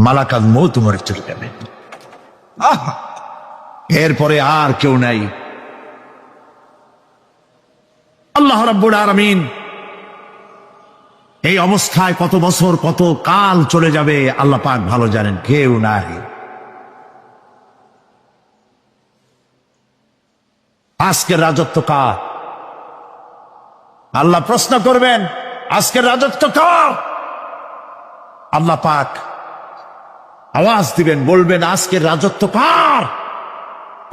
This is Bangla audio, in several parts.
মালাকাল মউত মরে চলে যাবে। এরপরে আর কেউ নাই। আল্লাহ রাব্বুল আলামিন এই অবস্থায় কত বছর কত কাল চলে যাবে আল্লাহ পাক ভালো জানেন, কেউ নাই। আজকের রাজত্ব কার? আল্লাহ প্রশ্ন করবেন, আজকের রাজত্ব কার? আল্লাহ পাক আওয়াজ দিবেন, বলবেন আজকের রাজত্ব কার?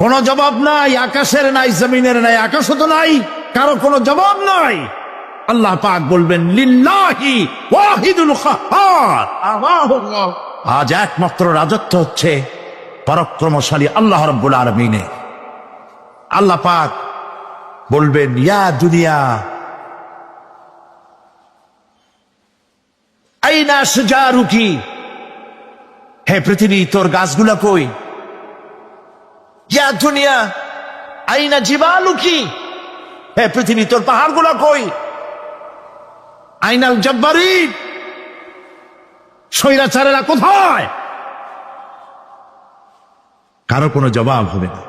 কোন জবাব নাই, আকাশের নাই, জমিনের নাই, আকাশও তো নাই, কারো কোনো জবাব নাই। আল্লাহ পাক বলবেন লিল্লাহি ওয়াহিদুল কাহ্হার, আজ একমাত্র রাজত্ব হচ্ছে পরাক্রমশালী আল্লাহ রাব্বুল আলামিনের। আল্লাহ পাক বলবেন ইয়া দুনিয়া আইনা শুজারুকি, হে পৃথিবী তোর গাছগুলা কই? ইয়া দুনিয়া আইনা জিবালুকি, হে পৃথিবী তোর পাহাড়গুলা কই? আইনাল জব্বারিন, স্বৈরাচারেরা কোথায়? কারো কোনো জবাব হবে না।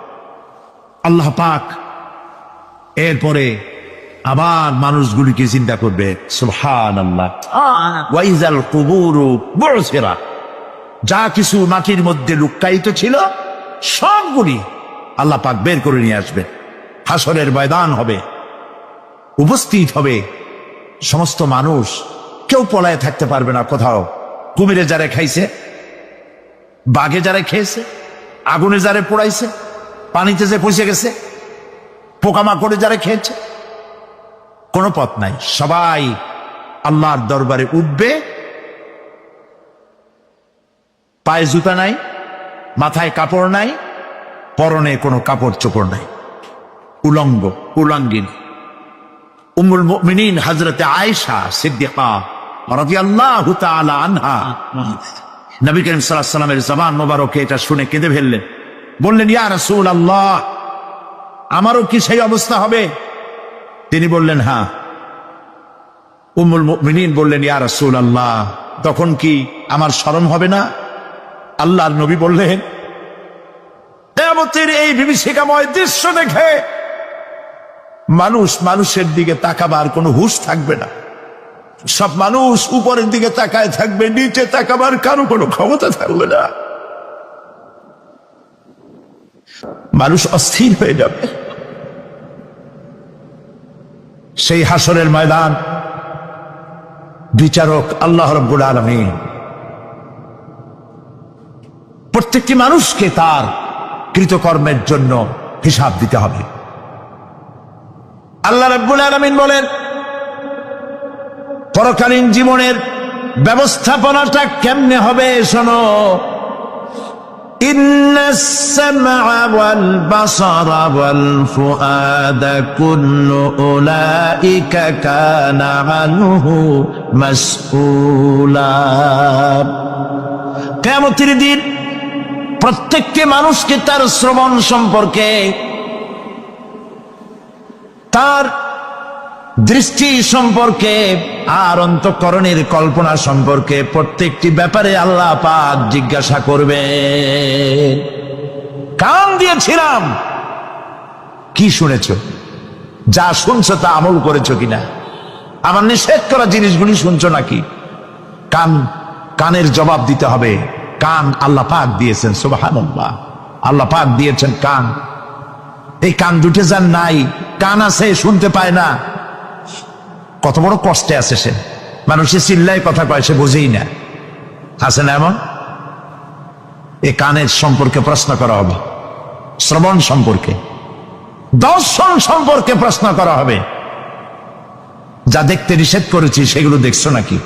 আল্লাহ পাক এরপরে আবার মানুষগুলিকে চিন্তা করবে, সুবহানাল্লাহ, ওয়াইজাল কুবুরু বুসিরাত, যা কিছু মাটির মধ্যে লুক্কায়িত ছিল সবগুলি আল্লাহ পাক বের করে নিয়ে আসবে। হাসরের ময়দান হবে, উপস্থিত হবে সমস্ত মানুষ, কেউ পলায় থাকতে পারবে না কোথাও। কুমিরে যারে খাইছে, বাঘে যারে খেয়েছে, আগুনে যারে পোড়াইছে, পানিতে যে পচে গেছে, পোকামাকড়ে যারা খেয়েছে, কোনো পথ নাই। সবাই আল্লাহর দরবারে উঠবে, পায়ে জুতা নাই, মাথায় কাপড় নাই, পরনে কোনো কাপড় চোপড় নাই, উলঙ্গ উলঙ্গিনী। উম্মুল মুমিনিন হযরতে আয়েশা সিদ্দিকা রাদিয়াল্লাহু তাআলা আনহা নবী করিম সাল্লাল্লাহু আলাইহি ওয়াসাল্লামের জবান মোবারকে এটা শুনে কেঁদে ফেললেন, বললেন ইয়া রাসূলুল্লাহ, আমারও কি সেই অবস্থা হবে? তিনি বললেন হ্যাঁ। উম্মুল মুমিনিন বললেন ইয়া রাসূলুল্লাহ, তখন কি আমার শরম হবে না? আল্লাহর নবী বললেন কিয়ামতের এই বিভীষিকাময় দৃশ্য দেখে মানুষ মানুষের দিকে তাকাবার কোনো হুঁশ থাকবে না। সব মানুষ উপরের দিকে তাকায় থাকবে, নিচে তাকাবার কারো কোনো ক্ষমতা থাকবে না। মানুষ অস্থির হয়ে যাবে। সেই হাসরের ময়দান, বিচারক আল্লাহ রাব্বুল আলামিন প্রত্যেকটি মানুষকে তার কৃতকর্মের জন্য হিসাব দিতে হবে। আল্লাহ রাব্বুল আলামিন বলেন পরকালীন জীবনের ব্যবস্থাপনাটা কেমনে হবে শোনো। ইন্নাস সামআ ওয়াল বাসারা ওয়াল ফুআদা কুল্লু উলাইকা কানা আনহু মাসউলা। কিয়ামতের দিন প্রত্যেকটি মানুষকে তার শ্রবণ সম্পর্কে, তার দৃষ্টি সম্পর্কে, আর অন্তঃকরণের কল্পনা সম্পর্কে প্রত্যেকটি ব্যাপারে আল্লাহ পাক জিজ্ঞাসা করবে। কান দিয়েছিলাম, কি শুনেছ? যা শুনছো তা আমল করেছো কিনা? আমার নিষেধ করা জিনিসগুলি শুনছো নাকি? কানের জবাব দিতে হবে। কান আল্লাহ পাক দিয়েছেন, সুবহানাল্লাহ, আল্লাহ পাক দিয়েছেন কান। এই কান দুটে যার নাই, কান আছে শুনতে পায় না, কত বড় কষ্টে আছে সে। মানুষের চিল্লায় কথা কয়, সে বোঝেই না। আছে না এমন? এই কানের সম্পর্কে প্রশ্ন করা হবে, শ্রবণ সম্পর্কে, দর্শন সম্পর্কে প্রশ্ন করা হবে। যা দেখতে নিষেধ করেছি সেগুলো দেখছো নাকি?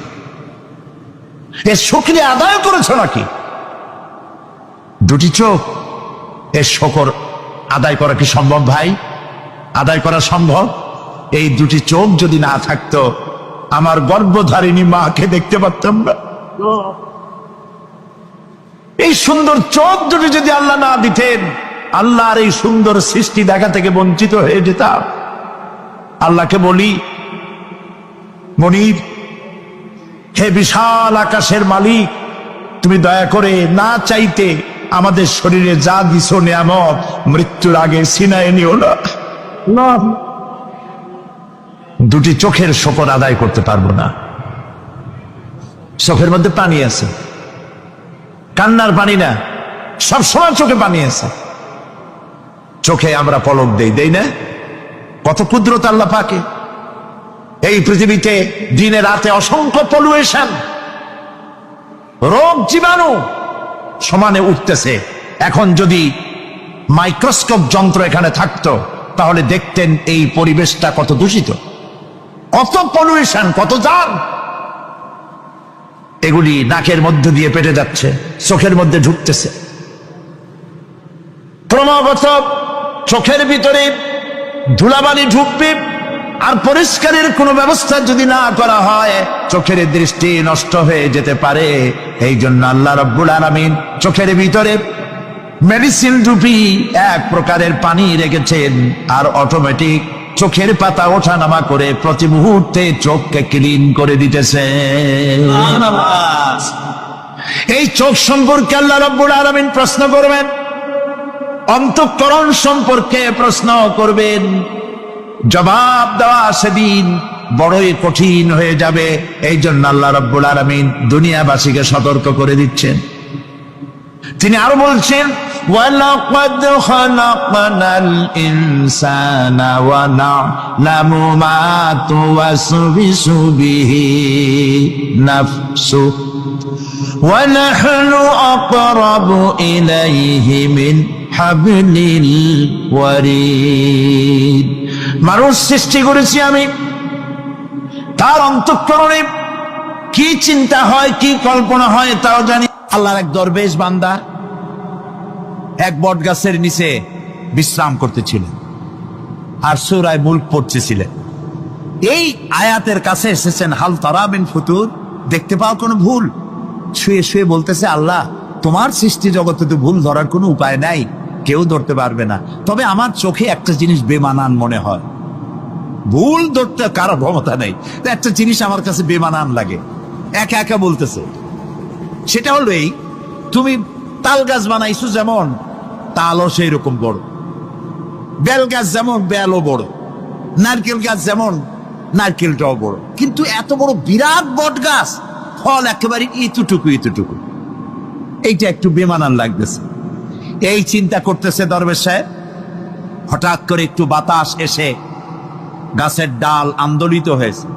এর শুকরিয়া আদায় করেছো নাকি? দুটি চোখ, এর শকর আদায় করা কি সম্ভব ভাই? আদায় করা সম্ভব? এই দুটি চোখ যদি না থাকতো আমার গর্ভধারিণী মাকে দেখতে পারতাম না। এই সুন্দর চোখ দুটি যদি আল্লাহ না দিতেন, আল্লাহর এই সুন্দর সৃষ্টি দেখা থেকে বঞ্চিত হয়ে যেতাম। আল্লাহকে বলি, মনির, হে বিশাল আকাশের মালিক, তুমি দয়া করে না চাইতে আমাদের শরীরে যা দিছো নিয়ামত মৃত্যুর আগে সিনায় নিও না। দুটি চোখের শকর আদায় করতে পারবো না। চোখের মধ্যে পানি আছে, কান্নার পানি না, সবসময় চোখে পানি আছে। চোখে আমরা পলক দেই না? কত কুদরত আল্লাহ পাকে। এই পৃথিবীতে দিনে রাতে অসংখ্য পলুয়েশন, রোগ জীবাণু সমানে উঠতেছে। এখন যদি মাইক্রোস্কোপ যন্ত্র এখানে থাকতো তাহলে দেখতেন এই পরিবেশটা কত দূষিত, কত পলুয়েশন, কত জাম। এগুলি নাকের মধ্য দিয়ে পেটে যাচ্ছে, চোখের মধ্যে ঢুকতেছে। ক্রমাগত চোখের ভিতরে ধুলাবালি ঢুকবে, আর পরিষ্কারের কোনো ব্যবস্থা যদি না করা হয় চোখের দৃষ্টি নষ্ট হয়ে যেতে পারে। এই জন্য আল্লাহ রাব্বুল আলামিন চোখের ভিতরে মেডিসিন রূপী এক প্রকারের পানি রেখেছেন, আর অটোমেটিক চোখের পাতা ওঠানামা করে প্রতি মুহূর্তে চোখকে ক্লিন করে দিতেছে। এই চোখ সম্পর্কে আল্লাহ রাব্বুল আলামিন প্রশ্ন করবেন, অন্তঃকরণ সম্পর্কে প্রশ্ন করবেন। জবাব দেওয়া সেদিন বড়ই কঠিন হয়ে যাবে। এই জন্য আল্লাহ রাব্বুল আলামিন দুনিয়াবাসীকে সতর্ক করে দিচ্ছেন। তিনি আরো বলছেন, ওয়ালাকাদ খালাকনাল ইনসানা ওয়া না'লামু মা তুওয়াসবিসু বিহি নাফসু ওয়া নাহনু আকরাবু ইলাইহি মিন হাবলিল ওয়ারিদ। মানুষ সৃষ্টি করেছি আমি, তার অন্তঃকরণে কি চিন্তা হয়, কি কল্পনা হয় তাও জানি। আল্লাহর এক দরবেশ বান্দা এক বট গাছের নিচে বিশ্রাম করতেছিলেন আর সূরা মুলক পড়তেছিলেন। এই আয়াতের কাছে এসেছেন, হাল তারা মিন ফুতুর, দেখতে পাও কোনো ভুল? শুয়ে শুয়ে বলতেছে, আল্লাহ তোমার সৃষ্টি জগতে তো ভুল ধরার কোনো উপায় নাই, কেউ ধরতে পারবে না, তবে আমার চোখে একটা জিনিস বেমানান মনে হয়। ভুল ধরতে কারো ক্ষমতা নেই, একটা জিনিস আমার কাছে বেমানান লাগে। একা একা বলতেছে, সেটা হলো এই, তুমি তাল গাছ বানাইছো যেমন, তালও সেই রকম বড়, বেল গাছ যেমন বেলও বড়, নারকেল গাছ যেমন নারকেলটাও বড়, কিন্তু এত বড় বিরাট বট গাছ ফল একেবারে এতটুকু এতটুকু, এইটা একটু বেমানান লাগতেছে। এই চিন্তা করতেছে দরবেশ সাহেব, হঠাৎ করে একটু বাতাস এসে গাছের ডাল আন্দোলিত হয়েছে।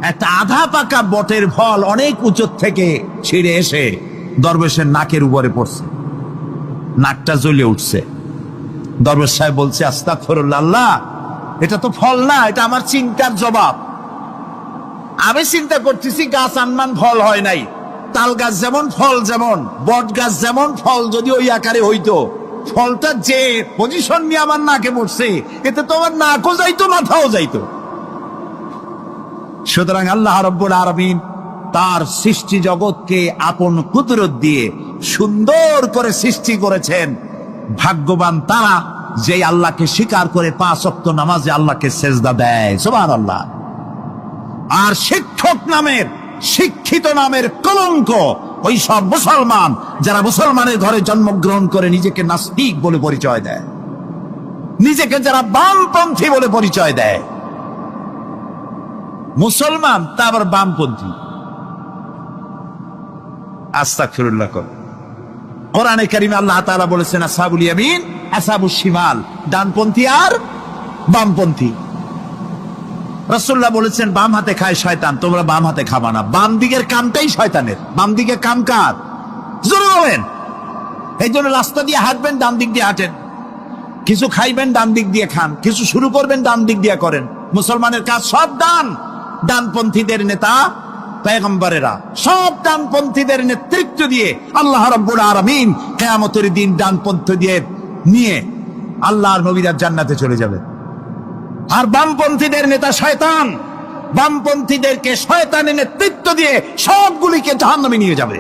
একটা আধা পাকা বটের ফল অনেক উঁচু থেকে ছিঁড়ে এসে দরবেশের নাকের উপরে পড়ছে, নাকটা জ্বলে উঠছে। দরবেশ সাহেব বলছে, আস্তাগফিরুল্লাহ, আল্লাহ এটা তো ফল না, এটা আমার চিন্তার জবাব। আমি চিন্তা করতেছি গাছ আনমান ফল হয় নাই, তাল গাছ যেমন ফল যেমন, বট গাছ যেমন ফল যদি ওই আকারে হইতো, ফলটা যে পজিশন নিয়ে আমার নাকে পড়ছে এতে তো আমার নাকও যাইতো মাথাও যাইতো। সুতরাং আল্লাহ রাব্বুল আলামিন তার সৃষ্টি জগৎকে আপন কুদরত দিয়ে সুন্দর করে সৃষ্টি করেছেন। ভাগ্যবান তারা যে আল্লাহকে স্বীকার করে 5 ওয়াক্ত নামাজে আল্লাহকে সেজদা দেয়, সুবহানাল্লাহ। আর শিক্ষক নামের, শিক্ষিত নামের কলঙ্ক ওই সব মুসলমান যারা মুসলমানের ঘরে জন্মগ্রহণ করে নিজেকে নাস্তিক বলে পরিচয় দেয়, নিজেকে যারা বামপন্থী বলে পরিচয় দেয়। মুসলমান তা আবার বামপন্থী, আস্তাগফিরুল্লাহ। কোরআনে কারিমে আল্লাহ তাআলা বলেছেন, আসহাবুল ইয়ামিন আসহাবুশ শিমাল, ডানপন্থী আর বামপন্থী। রাসূলুল্লাহ বলেছেন, বাম হাতে খায় শয়তান, তোমরা বাম হাতে খাবা না। বাম দিকের কামটাই শয়তানের, বাম দিকে কাম কার? জোরে বলেন। এই জন্য রাস্তা দিয়ে হাঁটবেন, ডান দিক দিয়ে হাঁটেন, কিছু খাইবেন ডান দিক দিয়ে খান, কিছু শুরু করবেন ডান দিক দিয়ে করেন। মুসলমানের কাজ সব ডান। ডানপন্থীদের নেতা পয়গম্বরেরা সব ডানপন্থীদের নেতৃত্ব দিয়ে আল্লাহ রাব্বুল আলামিন কিয়ামতের দিন ডানপন্থী দিয়ে নিয়ে আল্লাহর নবীরা জান্নাতে চলে যাবে। আর বামপন্থীদের নেতা শয়তান, বামপন্থীদেরকে শয়তানের নেতৃত্ব দিয়ে সবগুলিকে জাহান্নামে নিয়ে যাবে।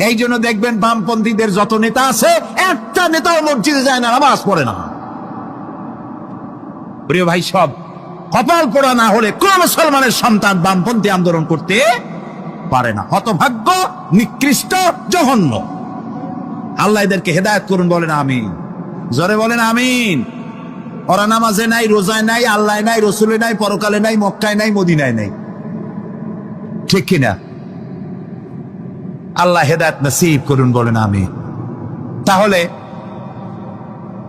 এই জন্য দেখবেন বামপন্থীদের যত নেতা আছে, একটা নেতাও মসজিদে যায় না, নামাজ পড়ে না। প্রিয় ভাই, সব কপাল পোড়া না হলে কোন মুসলমানের সন্তান বামপন্থী আন্দোলন করতে পারে না। হতভাগ্য, নিকৃষ্ট, জঘন্য। আল্লাহ এদেরকে হেদায়েত করুন, বলেন আমিন। জোরে বলেন আমিন। ওরা নামাজে নাই, রোজায় নাই, আল্লাহ নাই, রসুলে নাই, পরকালে নাই, মক্কায় নাই, মদিনায় নাই, ঠিক কিনা? আল্লাহ হেদায়েত নসিব করুন, বলেন আমিন। তাহলে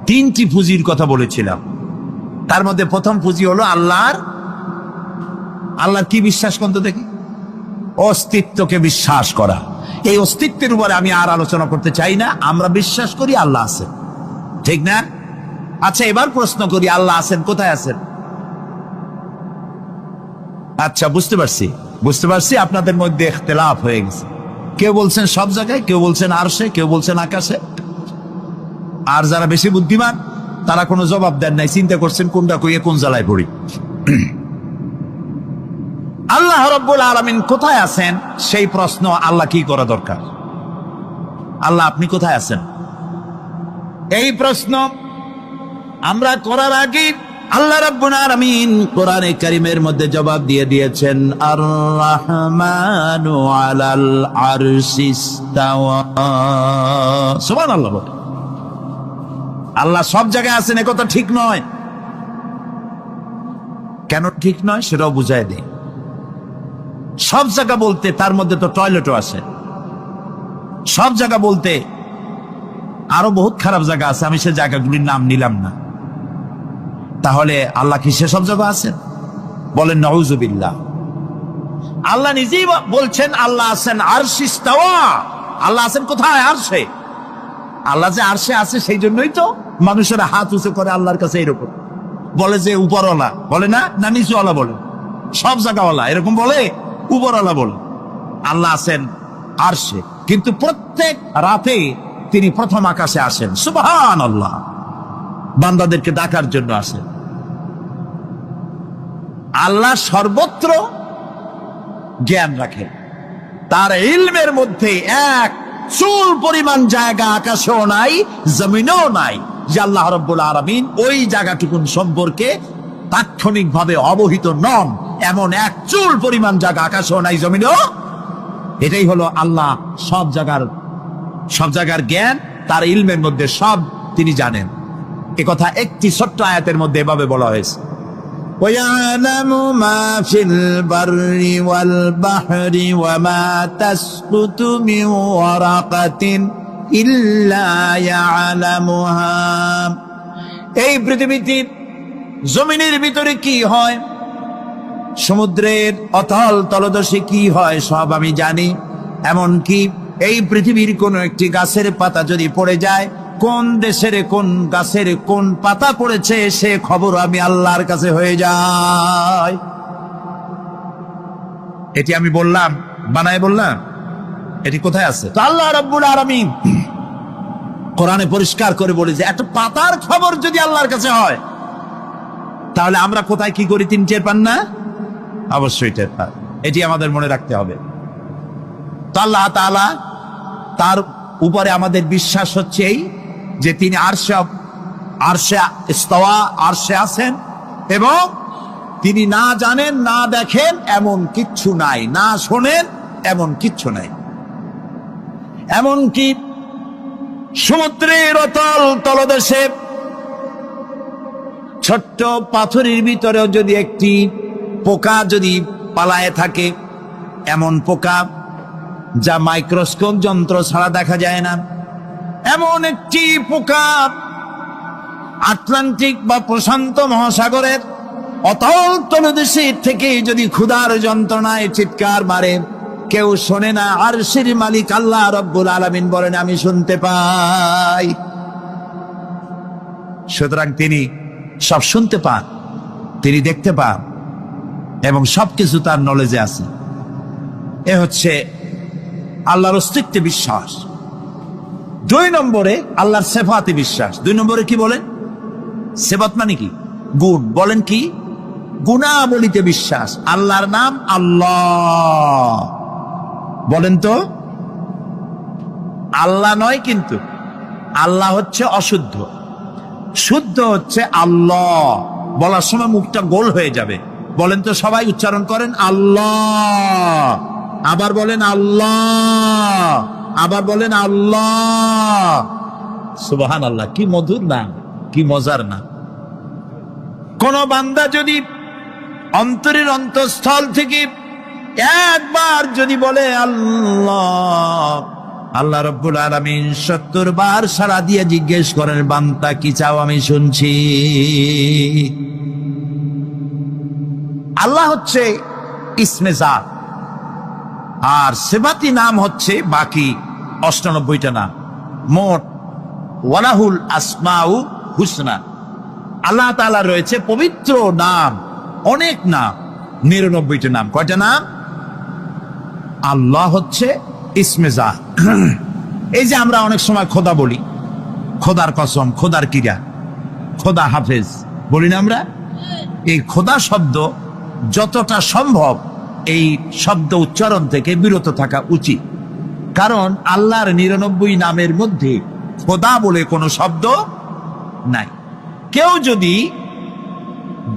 3টি পুঁজির কথা বলেছিলাম। তার মধ্যে প্রথম পুঁজি হলো আল্লাহর কি বিশ্বাস করতে দেখি? অস্তিত্বকে বিশ্বাস করা। এই অস্তিত্বের উপরে আমি আর আলোচনা করতে চাই না। আমরা বিশ্বাস করি আল্লাহ আছেন, ঠিক না? আচ্ছা, এবার প্রশ্ন করি, আল্লাহ আছেন, কোথায় আছেন? আচ্ছা, বুঝতে পারছি আপনাদের মধ্যে ইখতিলাফ হয়ে গেছে। কেউ বলছেন সব জায়গায়, কেউ বলছেন আরশে, কেউ বলছেন আকাশে। আর যারা বেশি বুদ্ধিমান তারা কোনো জবাব দেন নাই, চিন্তা করছেন কোনটা কইয়ে কোন জ্বালায় পড়ি। আল্লাহ রাব্বুল আলামিন কোথায় আছেন সেই প্রশ্ন আল্লাহ কি করা দরকার? আল্লাহ আপনি কোথায় আছেন, এই প্রশ্ন আমরা করার আগে আল্লাহ রাব্বুল আলামিন কোরআনে কারীমের মধ্যে জবাব দিয়ে দিয়েছেন, আর রাহমানু আলাল আরশিস্তাওয়া। সুবহানাল্লাহ। আল্লাহ সব জায়গায় আছেন এ কথা ঠিক নয়। কেন ঠিক নয় সেটাও বুঝায় দেই। সব জায়গা বলতে তার মধ্যে তো টয়লেটও আছে। সব জায়গা বলতে আরো বহুত খারাপ জায়গা আছে, আমি সে জায়গাগুলির নাম নিলাম না। তাহলে আল্লাহ কি সেসব জায়গা আছেন? বলেন নাউজুবিল্লাহ। আল্লাহ নিজেই বলছেন আল্লাহ আছেন আরশিস্তাওয়া। আল্লাহ আছেন কোথায়? আরশে। আল্লাহ যে আরশে আছে সেই জন্যই তো মানুষেরা হাত উঁচু করে আল্লাহর কাছে, এরকম বলে যে উপরওয়ালা, বলে না, না নিচুওয়ালা বলে, সব জায়গাওয়ালা এরকম বলে, উপরওয়ালা বলে। আল্লাহ আছেন আরশে, কিন্তু প্রত্যেক রাতে তিনি প্রথম আকাশে আসেন। সুবহানাল্লাহ। বান্দাদেরকে ডাকার জন্য আসেন। আল্লাহ সর্বত্র জ্ঞান রাখেন। তার ইলমের মধ্যে এক চুল পরিমাণ জায়গা আকাশেও নাই, জমিনেও নাই যে আল্লাহ রাব্বুল আলামিন ওই জায়গাটুকুন সম্পর্কে তাৎক্ষণিকভাবে অবহিত নন। এমন এক চুল পরিমাণ জায়গা আকাশেও নাই, জমিনেও। এটাই হলো আল্লাহ সব জায়গার জ্ঞান, তার ইলমের মধ্যে সব তিনি জানেন। এ কথা একটি ছোট্ট আয়াতের মধ্যে এভাবে বলা হয়েছে, وَيَعْلَمُ مَا فِي الْبَرِّ وَالْبَحْرِ وَمَا تَسْقُطُ مِنْ وَرَقَةٍ إِلَّا يَعْلَمُهَا। এই পৃথিবীতে জমিনের ভিতরে কি হয়, সমুদ্রের অতল তলদেশে কি হয়, সব আমি জানি। এমনকি এই পৃথিবীর কোন একটি গাছের পাতা যদি পড়ে যায়, কোন দেশের কোন গাছের কোন পাতা পড়েছে সে খবর আমি আল্লাহর কাছে হয়ে যায়। এটি আমি বললাম, বানায় বললাম? এটি কোথায় আছে? তো আল্লাহ রাব্বুল আলামিন কোরআনে পরিষ্কার করে বলে যে একটা পাতার খবর যদি আল্লাহর কাছে হয়, তাহলে আমরা কোথায় কি করি তিনি টের পান না? অবশ্যই টের পান। এটি আমাদের মনে রাখতে হবে। তো আল্লাহ তাআলা, তার উপরে আমাদের বিশ্বাস হচ্ছে এই যে তিনি আরশে ইস্তাওয়া, আরশে আছেন, এবং তিনি না জানেন, না দেখেন এমন কিচ্ছু নাই, না শোনেন এমন কিচ্ছু নাই। এমনকি সমুদ্রের অতল তলদেশে ছোট্ট পাথরের ভিতরেও যদি একটি পোকা যদি পালায়ে থাকে, এমন পোকা যা মাইক্রোস্কোপ যন্ত্র ছাড়া দেখা যায় না, এমন একটি পোকা আটলান্টিক বা প্রশান্ত মহাসাগরের অতল তলদেশে থেকে যদি ক্ষুধার যন্ত্রণায় চিৎকার মারে, কেউ শোনে না। আরশের মালিক আল্লাহ রাব্বুল আলামিন বলেন আমি শুনতে পাই। সুতরাং তিনি সব শুনতে পান, তিনি দেখতে পান, এবং সবকিছু তার নলেজে আছে। এ হচ্ছে আল্লাহর অস্তিত্বে বিশ্বাস। 2 নম্বরে আল্লাহর সিফাতে বিশ্বাস। 2 নম্বরে কি বলেন? সিফাত মানে কি? গুণ। বলেন কি? গুণাবলীতে বিশ্বাস। আল্লাহর নাম আল্লাহ। বলেন তো, আল্লাহ নয়, কিন্তু আল্লাহ হচ্ছে অশুদ্ধ, শুদ্ধ হচ্ছে আল্লাহ। বলার সময় মুখটা গোল হয়ে যাবে। বলেন তো, সবাই উচ্চারণ করেন আল্লাহ। আবার বলেন আল্লাহ, আবার বলেন আল্লাহ। সুবহানাল্লাহ, কি মধুর নাম, কি মজার নাম। কোন বান্দা যদি অন্তরের অন্তঃস্থল থেকে একবার যদি বলে আল্লাহ, আল্লাহ রাব্বুল আলামিন 70 বার সাড়া দিয়ে জিজ্ঞেস করেন, বান্দা কি চাও আমি শুনছি। আল্লাহ হচ্ছে ইসমে জাত, আর সেবাতি নাম হচ্ছে বাকি 98টা নাম। মোট ওয়ালাহুল আসমাউ হুসনা, আল্লাহ তাআলা রয়েছে পবিত্র নাম, অনেক নাম, 99টা নাম। কয়টা নাম? আল্লাহ হচ্ছে ইসমে জাত। এই যে আমরা অনেক সময় খোদা বলি, খোদার কসম, খোদার কিরা, খোদা হাফেজ বলি না আমরা? এই খোদা শব্দ যতটা সম্ভব এই শব্দ উচ্চারণ থেকে বিরত থাকা উচিত, কারণ আল্লাহর 99 নামের মধ্যে খোদা বলে কোনো শব্দ নাই। কেউ যদি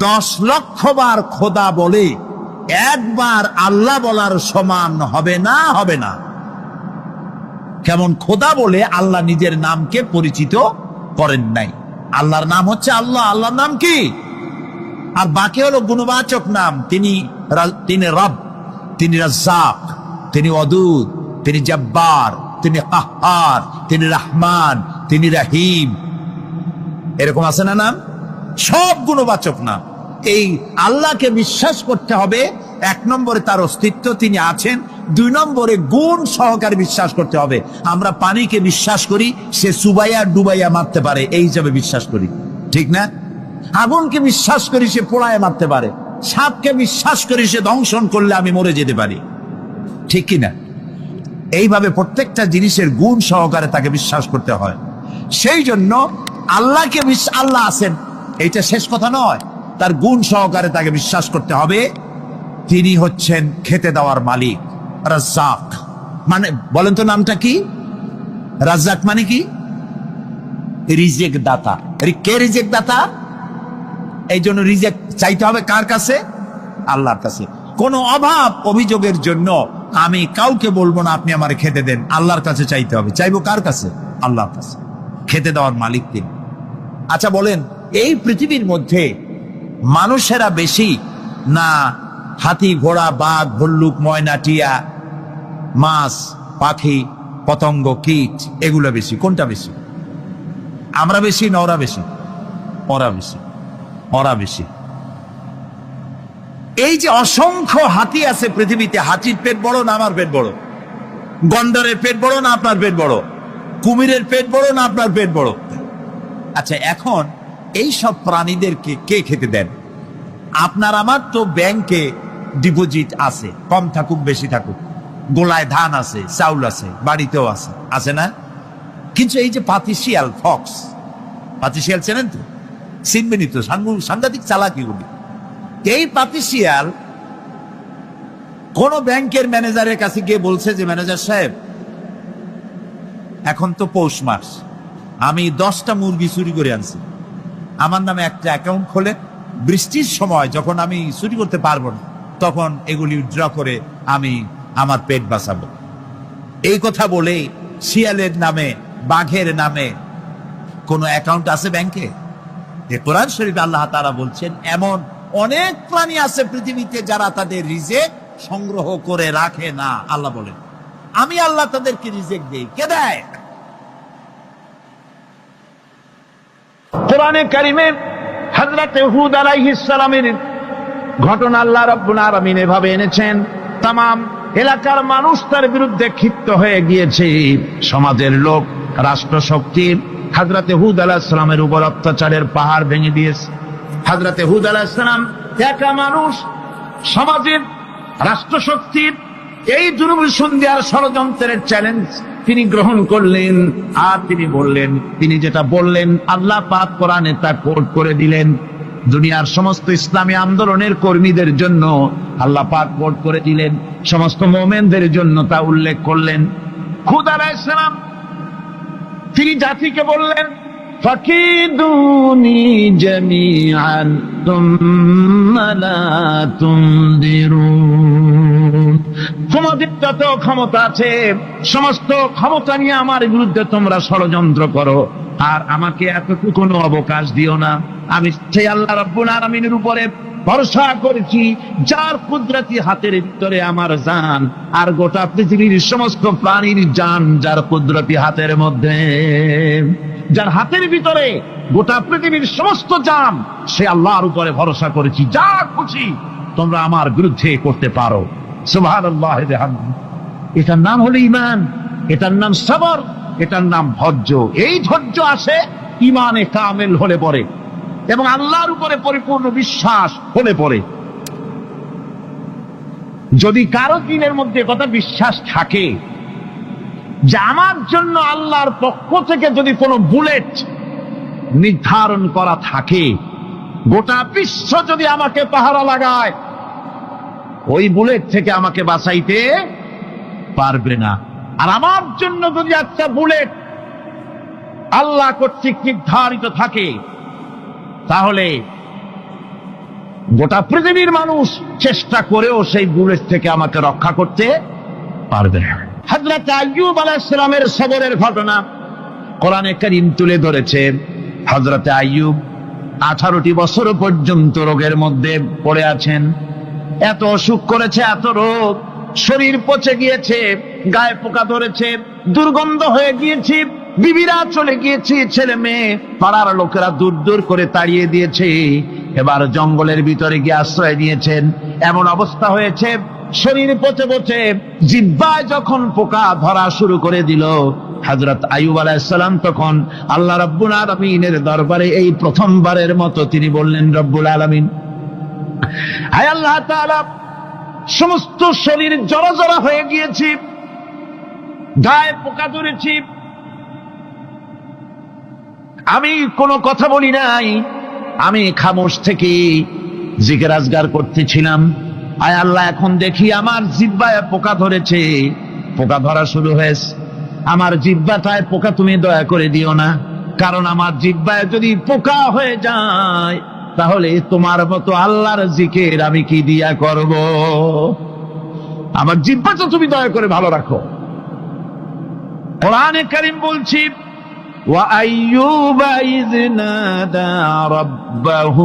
10 লক্ষ বার খোদা বলে, একবার আল্লাহ বলার সমান হবে না, হবে না। কেমন খোদা বলে আল্লাহ নিজের নামকে পরিচিত করেন নাই। আল্লাহর নাম হচ্ছে আল্লাহ, আল্লাহর নাম কি? আর বাকি হলো গুণবাচক নাম। তিনি রব, তিনি রাজ্জাক, তিনি ওয়াদুদ, তিনি জব্বার, তিনি কাহ্হার, তিনি রহমান, তিনি রহিম। এরকম আছে না নাম? সব গুণবাচক নাম। এই আল্লাহকে বিশ্বাস করতে হবে। 1 নম্বরে তার অস্তিত্ব, তিনি আছেন। 2 নম্বরে গুণ সহকারে বিশ্বাস করতে হবে। আমরা পানিকে বিশ্বাস করি সে চুবাইয়া ডুবাইয়া মারতে পারে, এই হিসাবে বিশ্বাস করি, ঠিক না? আগুনকে বিশ্বাস করি সে পোড়ায় মারতে পারে। সাপকে বিশ্বাস করি সে দংশন করলে আমি মরে যেতে পারি, ঠিক কিনা? এইভাবে প্রত্যেকটা জিনিসের গুণ সহকারে তাকে বিশ্বাস করতে হয়। সেই জন্য আল্লাহকে আল্লাহ আছেন এইটা শেষ কথা নয়, তার গুণ সহকারে তাকে বিশ্বাস করতে হবে। তিনি হচ্ছেন খেতে দেওয়ার মালিক, রাজ্জাক। মানে বলেন তো নামটা কি? রাজ্জাক মানে কি? রিজেক দাতা। কে রিজেক দাতা? এই জন্য রিজেক চাইতে হবে কার কাছে? আল্লাহর কাছে। কোন অভাব অভিযোগের জন্য আমি কাউকে বলবো না আপনি আমার খেতে দেন, আল্লাহর কাছে চাইতে হবে। চাইবো কার কাছে? আল্লাহর কাছে। খেতে দেওয়ার মালিক তিনি। আচ্ছা বলেন, এই পৃথিবীর মধ্যে মানুষেরা বেশি না হাতি, ঘোড়া, বাঘ, ভল্লুক, ময়না, টিয়া, মাছ, পাখি, পতঙ্গ, কীট এগুলো বেশি? কোনটা বেশি? আমরা বেশি না ওরা বেশি? ওরা বেশি, ওরা বেশি। এই যে অসংখ্য হাতি আছে পৃথিবীতে, হাতির পেট বড় না আমার পেট বড়? গন্ডারের পেট বড় না আপনার পেট বড়? কুমিরের পেট বড় না আপনার পেট বড়? আচ্ছা, এখন এই সব প্রাণীদেরকে কে খেতে দেন? আপনার আমার তো ব্যাংকে ডিপোজিট আছে, কম থাকুক বেশি থাকুক, গোলায় ধান আছে, চাউল আছে, বাড়িতেও আছে, আছে না? কিন্তু এই যে পাতিশিয়াল, ফক্স, পাতিশিয়াল চেনেন তো? চিনবেনই তো, সাংঘাতিক চালাকি গুলি। এই পাতিশিয়াল কোন ব্যাংকের ম্যানেজারের কাছে গিয়ে বলছে যে ম্যানেজার সাহেব, এখন তো পৌষ মাস, আমি 10টা মুরগি চুরি করে আনছি, আমার নামে একটা অ্যাকাউন্ট খোলে, বৃষ্টির সময় যখন আমি চুরি করতে পারবো না তখন এগুলি উইথড্র করে আমি আমার পেট বাঁচাবো। এই কথা বলে শিয়ালের নামে, বাঘের নামে কোন অ্যাকাউন্ট আছে ব্যাংকে? কোরআন শরীফে আল্লাহ তাআলা বলছেন এমন অনেক প্রাণী আছে পৃথিবীতে যারা তাদের রিজেক সংগ্রহ করে রাখে না। আল্লাহ বলেন আমি আল্লাহ তাদেরকে রিজেক দেই। কে দেয়? কোরআনে কারিমে হযরত হুদ আলাইহিস সালামের ঘটনা আল্লাহ রাব্বুল আলামিন এভাবে এনেছেন, তাম এলাকার মানুষ তার বিরুদ্ধে ক্ষিপ্ত হয়ে গিয়েছে। সমাজের লোক, রাষ্ট্রশক্তি হযরত হুদ আলাইহিস সালামের উপর অত্যাচারের পাহাড় ভেঙে দিয়েছে। হযরত হুদ আলাইহিস সালাম একা মানুষ, সমাজের রাষ্ট্রশক্তির এই দুর্বিসন্ধির ষড়যন্ত্রের চ্যালেঞ্জ তিনি গ্রহণ করলেন। আর তিনি বললেন, তিনি যেটা বললেন আল্লাহ পাক কোরআনে তা কোট করে দিলেন। দুনিয়ার সমস্ত ইসলামী আন্দোলনের কর্মীদের জন্য আল্লাহ পাক কোট করে দিলেন, সমস্ত মুমিনদের জন্য তা উল্লেখ করলেন। হুদ আলাইহিস সালাম তিনি জাতিকে বললেন, ফাকিদুনি জামিআন তুম্মা লা তুনদিরুন, তোমাদের যত ক্ষমতা আছে সমস্ত ক্ষমতা নিয়ে আমার বিরুদ্ধে তোমরা ষড়যন্ত্র করো, আর আমাকে এতটুকু অবকাশ দিও না। আমি সেই আল্লাহ রাব্বুল আলামিনের উপরে ভরসা করেছি, যার কুদরতি হাতের ভিতরে আমার জান, আর গোটা পৃথিবীর সমস্ত প্রাণীর জান যার কুদরতি হাতের মধ্যে, যার হাতের ভিতরে গোটা পৃথিবীর সমস্ত জান, সে আল্লাহর উপরে ভরসা করেছি। যা খুশি তোমরা আমার বিরুদ্ধে করতে পারো। সুবহানাল্লাহ। এটার নাম হলো ঈমান, এটার নাম সবর, এটার নাম ধৈর্য। এই ধৈর্য আসে ঈমানে কামেল হলে পরে এবং আল্লাহর উপরে পরিপূর্ণ বিশ্বাস হলে পরে। যদি কারো দিনের মধ্যে কথা বিশ্বাস থাকে যে আমার জন্য আল্লাহর পক্ষ থেকে যদি কোনো বুলেট নির্ধারণ করা থাকে, গোটা বিশ্ব যদি আমাকে পাহারা লাগায়, ওই বুলেট থেকে আমাকে বাঁচাইতে পারবে না। আর আমার জন্য যদি একটা বুলেট আল্লাহ কর্তৃক নির্ধারিত থাকে, তাহলে গোটা পৃথিবীর মানুষ চেষ্টা করেও সেই বুলেট থেকে আমাকে রক্ষা করতে পারবে না। হযরত আইয়ুব আলাইহিস সালামের সবরের ঘটনা কোরআনে কারীম তুলে ধরেছে। হযরত আইয়ুব 18টি বছর পর্যন্ত রোগের মধ্যে পড়ে আছেন। এত অসুখ করেছে, এত রোগ, শরীর পচে গিয়েছে, গায়ে পোকা ধরেছে, দুর্গন্ধ হয়ে গিয়েছে, বিবিরা চলে গিয়েছে, ছেলে মেয়ে পাড়ার লোকেরা দূর দূর করে তাড়িয়ে দিয়েছে। এবার জঙ্গলের ভিতরে গিয়ে আশ্রয় নিয়েছেন। এমন অবস্থা হয়েছে, শরীর পচে পচে জিহ্বায় যখন পোকা ধরা শুরু করে দিল, হযরত আইয়ুব আলাইহিস সালাম তখন আল্লাহ রাব্বুল আলামিনের দরবারে এই প্রথমবারের মতো তিনি বললেন, রব্বুল আলামিন, হায় আল্লাহ তাআলা, সমস্ত শরীর জড়জড়া হয়ে গিয়েছে, গায়ে পোকা ধরেছি, আমি কোনো কথা বলি নাই, আমি খামোশ থেকে জিকির আজগার করতেছিলাম। আয় আল্লাহ, এখন দেখি আমার জিহ্বায় পোকা ধরেছে, পোকা ধরা শুরু হয়েছে। আমার জিহ্বাটায় পোকা তুমি দয়া করে দিও না, কারণ আমার জিহ্বায় যদি পোকা হয়ে যায় তাহলে তোমার মতো আল্লাহর জিকির আমি কি দিয়া করব? আমার জিহ্বাটা তুমি দয়া করে ভালো রাখো। কোরআনে কারীম বলছি, وَأَيُّوبَ إِذْ نَادَى رَبَّهُ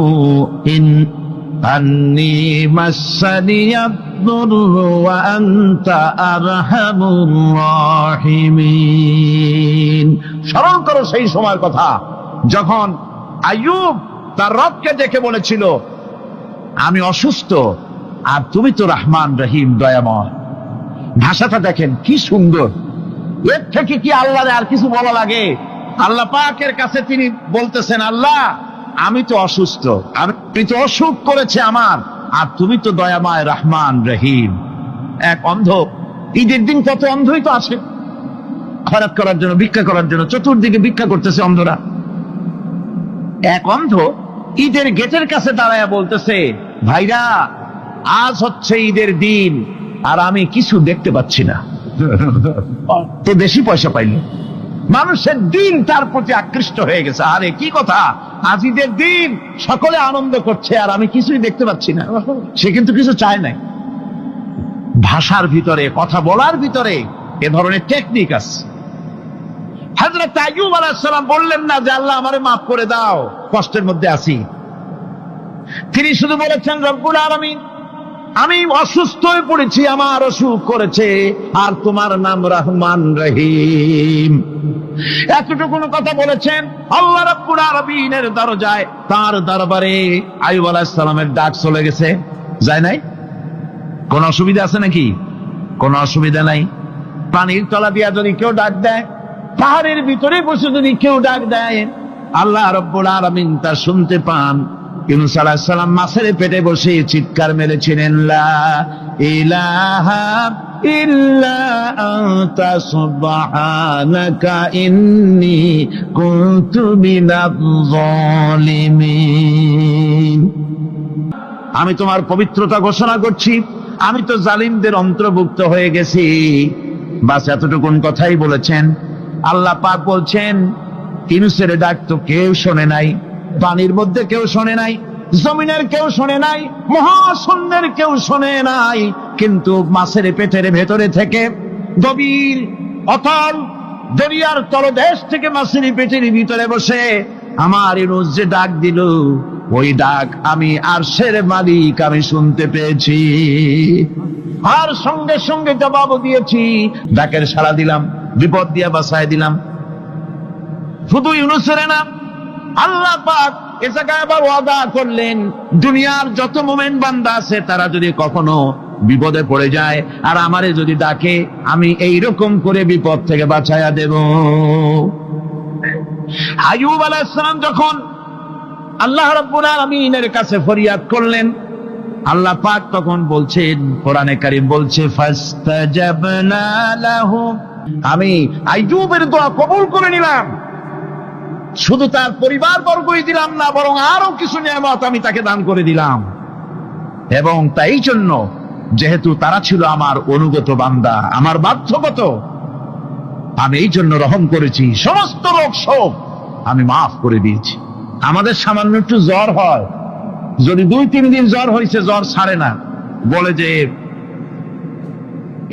أَنِّي مَسَّنِيَ الضُّرُّ وَأَنْتَ أَرْحَمُ الراحمين। স্মরণ করো সেই সময়ের কথা যখন আইয়ুব তার রবকে ডেকে বলেছিল, আমি অসুস্থ আর তুমি তো রহমান রহিম, দয়াময়। ভাষাটা দেখেন কি সুন্দর। এর থেকে কি আল্লাহর আর কিছু বলা লাগে? আল্লাহ পাকের কাছে তিনি বলতেছেন, আল্লাহ আমি তো অসুস্থ, আমি তো অসুখ করেছে আমার, আর তুমি তো দয়াময় রহমান রহিম। এক অন্ধ, ঈদের দিন কত অন্ধই তো আসে খয়রাত করার জন্য, ভিক্ষা করার জন্য, চতুর্দিকে ভিক্ষা করতেছে অন্ধরা। এক অন্ধ ঈদের গেটের কাছে দাঁড়ায় বলতেছে, ভাইরা আজ হচ্ছে ঈদের দিন আর আমি কিছু দেখতে পাচ্ছি না। তো বেশি পয়সা পাইল, মানুষের দিন তার প্রতি আকৃষ্ট হয়ে গেছে। আরে কি কথা, আজ ঈদের দিন, সকলে আনন্দ করছে আর আমি কিছুই দেখতে পাচ্ছি না। সে কিন্তু কিছু চায় নাই। ভাষার ভিতরে, কথা বলার ভিতরে এ ধরনের টেকনিক আছে। হযরত আইয়ুব আলাইহিস সালাম বললেন না যে আল্লাহ আমারে মাফ করে দাও, কষ্টের মধ্যে আছি। তিনি শুধু বলেছেন, রব্বুল আলামিন, আমি অসুস্থ হয়ে পড়েছি, আমার অসুখ করেছে, আর তোমার নাম রহমান রহিম। এতটুকু কথা বলেছেন। আল্লাহ রাব্বুল আলামিনের দরজায়, তার দরবারে আইয়ুব আলাইহিস সালামের ডাক চলে গেছে। যায় নাই? কোন অসুবিধা আছে নাকি? কোন অসুবিধা নাই। পানির তলা দিয়া যদি কেউ ডাক দেয়, পাহাড়ের ভিতরে বসে যদি কেউ ডাক দেয়, আল্লাহ রাব্বুল আলামিন তা শুনতে পান। ইউনূস আলাইহিস সালাম মাছের পেটে বসে চিৎকার মেরেছিলেন, লা ইলাহা ইল্লা আনতা সুবহানাকা ইন্নী কুনতু মিনাজ জালিমিন। আমি তোমার পবিত্রতা ঘোষণা করছি, আমি তো জালিমদের অন্তর্ভুক্ত হয়ে গেছি। বাস এতটুকুন কথাই বলেছেন। আল্লাহ পাক বলছেন, ইউনূসের ডাক তো কেউ শোনে নাই, পানির মধ্যে কেউ শোনে নাই, জমিনের কেউ শোনে নাই, মহাশূন্যের কেউ শোনে নাই, কিন্তু মাছের পেটের ভেতরে থেকে গভীর অতল দরিয়ার তলদেশ থেকে মাছের পেটের ভিতরে বসে আমার ইউনুস যে ডাক দিল, ওই ডাক আমি আরশের মালিক আমি শুনতে পেয়েছি, আর সঙ্গে সঙ্গে জবাব দিয়েছি, ডাকের সাড়া দিলাম, বিপদ দিয়া বাঁচায় দিলাম। শুধু ইউনুসের না, আল্লাহ পাক এ জায়গায় আবার ওয়াদা করলেন, দুনিয়ার যত মুমিন বান্দা আছে তারা যদি কখনো বিপদে পড়ে যায় আর আমারে যদি ডাকে, আমি এইরকম করে বিপদ থেকে বাঁচায়া দেব। আইয়ুব আলাইহিস সালাম যখন আল্লাহ রাব্বুল আলামিনের কাছে ফরিয়াদ করলেন, আল্লাহ পাক তখন বলছেন, কোরআনে কারীম বলছে, ফাস্তাজাবনা লাহু, আমি আইয়ুবের দোয়া কবুল করে নিলাম। শুধু তার পরিবার বর্গই দিলাম না, বরং আরো কিছু নিয়ামত আমি তাকে দান করে দিলাম। এবং তাই জন্য যেহেতু তারা ছিল আমার অনুগত বান্দা, আমার বাধ্যগত, আমি এই জন্য রহম করেছি, সমস্ত রোগ শোক আমি মাফ করে দিয়েছি। আমাদের সামান্য একটু জ্বর হয়, যদি 2-3 দিন জ্বর হয়েছে, জ্বর ছাড়ে না, বলে যে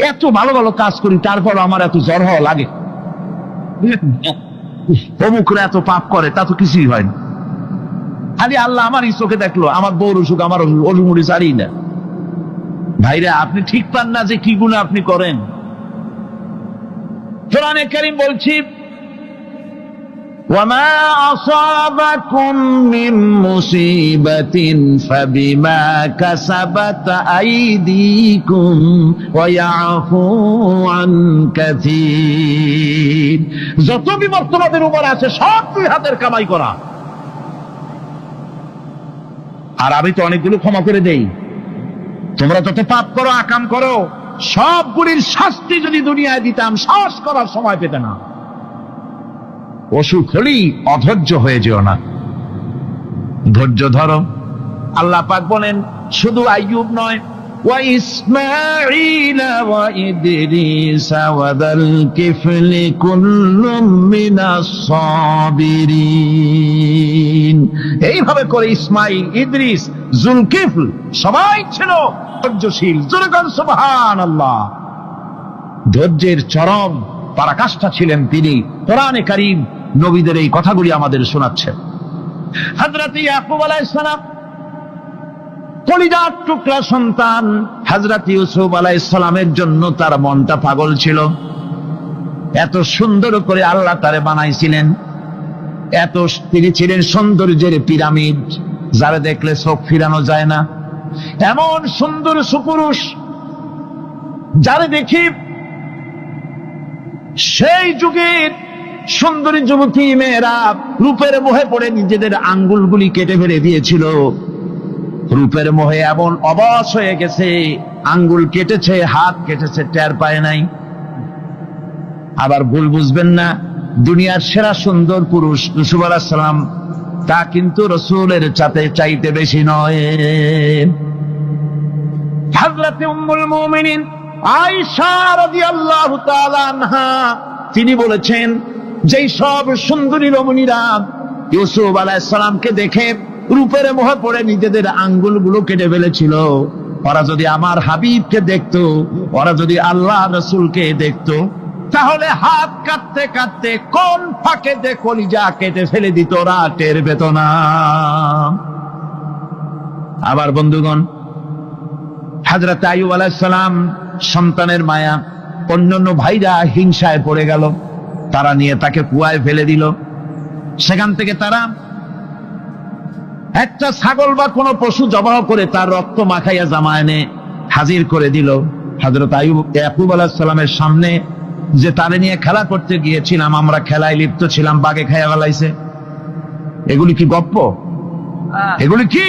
এত ভালো ভালো কাজ করি তারপর আমার এত জ্বর হওয়া লাগে, অমুকরা এত পাপ করে, তা তো কিছুই হয় না। খালি আল্লাহ আমার এই চোখে দেখলো, আমার বউর অসুখ, আমার অসুমুড়ি ছাড়ি না। ভাইরা, আপনি ঠিক পান না যে কি গুনাহ আপনি করেন। কোরআনে কারীম বলছি, ওয়ামা আসাবাকুম মিন মুসিবাতিন ফাবিমা কাসাবাত আইদিকুম ওয়া ইয়াফু আন কাসীর। যত বিপদ তোমাদের উপর আছে সব দুই হাতের কামাই করা, আর আমি তো অনেকগুলো ক্ষমা করে দেই। তোমরা যত পাপ করো, আকাম করো, সবগুলির শাস্তি যদি দুনিয়ায় দিতাম, সাহস করার সময় পেতে না। অসুখ হলেই অধৈর্য হয়ে যেও না, ধৈর্য ধরো। আল্লাহ পাক বলেন, শুধু আইয়ুব নয়, ওয়া ইসমাঈল ওয়া ইদরিস ওয়া যাল কিফলি কুল্লুম মিনাস সাবিরিন। এইভাবে করে ইসমাঈল, ইদ্রিস, জুলকিফল সবাই ছিল ধৈর্যশীল। জোরে বলেন সুবহানাল্লাহ। ধৈর্যের চরম পরাকাষ্ঠা ছিলেন তিনি। কোরআনে কারীম নবীদের এই কথাগুলি আমাদের শোনাচ্ছেন। হযরত ইয়াকুব আলাইহিস সালাম কলিজার টুকরা সন্তান হযরত ইউসুফ আলাইহিস সালামের জন্য তার মনটা পাগল ছিল। এত সুন্দর করে আল্লাহ তারে বানাইছিলেন, এত তিনি ছিলেন সৌন্দর্যের পিরামিড, যারা দেখলে চোখ ফিরানো যায় না, এমন সুন্দর সুপুরুষ যারা দেখি সেই যুগের সুন্দরী যুবতী মেয়েরা রূপের মোহে পড়ে নিজেদের আঙ্গুলগুলি কেটে ফেলে দিয়েছিল। রূপের মোহে এমন অবশ হয়ে গেছে, আঙ্গুল কেটেছে, হাত কেটেছে, টের পায় নাই। আবার ভুল বুঝবেন না, দুনিয়ার সেরা সুন্দর পুরুষ ইউসুফ আলাইহিস সালাম, তা কিন্তু রাসূলের চাইতে বেশি নয়। হযরত উম্মুল মুমিনিন আয়েশা রাদিয়াল্লাহু তাআলা আনহা তিনি বলেছেন, যেই সব সুন্দরী রমণীরা ইউসুফ আলাইহিস সালামকে দেখে রূপের মোহে পড়ে নিজেদের আঙ্গুলগুলো কেটে ফেলেছিল, ওরা যদি আমার হাবিবকে দেখতো, ওরা যদি আল্লাহ রাসূলকে দেখতো, তাহলে হাত কাটতে কাটতে কোন ফাঁকে যে কলিজা কেটে ফেলে দিত, ওরা টের পেত না। আবার বন্ধুগণ, হযরত আইয়ুব আলাইহিস সালাম সন্তানের মায়া, অন্যান্য ভাইরা হিংসায় পড়ে গেল, তারা নিয়ে তাকে কুয়ায় ফেলে দিল। সেখান থেকে তারা একটা ছাগল বা কোনো পশু জবাহ করে তার রক্ত মাখাইয়া জামা এনে হাজির করে দিল হযরত ইয়াকুব আলাইহিস সালামের সামনে, যে তারে নিয়ে খেলা করতে গিয়েছিলাম, আমরা খেলায় লিপ্ত ছিলাম, বাগে খাইয়া ফেলাইছে। এগুলি কি গপ্প? এগুলি কি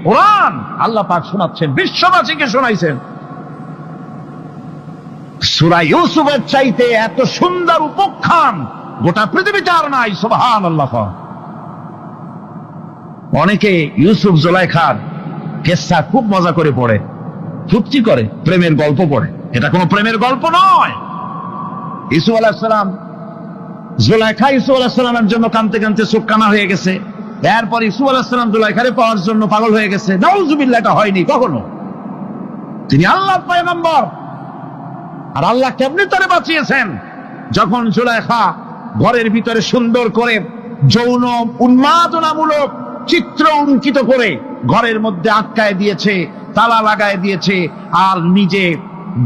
কোরআন? আল্লাহ পাক শোনাচ্ছেন, বিশ্ববাসীকে শোনাইছেন। সূরা ইউসুফের চাইতে এত সুন্দর উপাখ্যান গোটা পৃথিবীতে আর নাই। সুবহানাল্লাহ। অনেকে ইউসুফ জুলাইখার কেসা খুব মজা করে পড়ে, ফুর্তি করে, প্রেমের গল্প পড়ে। এটা কোনো প্রেমের গল্প নয়। ইউসুফ আলাইহিস সালাম, জুলাইখা ইউসুফ আলাইহিস সালামের জন্য কাঁদতে কাঁদতে চোখ কানা হয়ে গেছে। এরপর ইউসুফ আলাইহিস সালাম জুলাইখারে পাওয়ার জন্য পাগল হয়ে গেছে। নাউজুবিল্লাহ, এটা হয়নি কখনো। তিনি আল্লাহর পয়গম্বর। আর আল্লাহ কেমনে তারে বাঁচিয়েছেন? যখন জুলাইখা ঘরের ভিতরে সুন্দর করে যৌন উন্মাদনামূলক চিত্র অঙ্কিত করে ঘরের মধ্যে আটকায় দিয়েছে, তালা লাগায় দিয়েছে, আর নিজে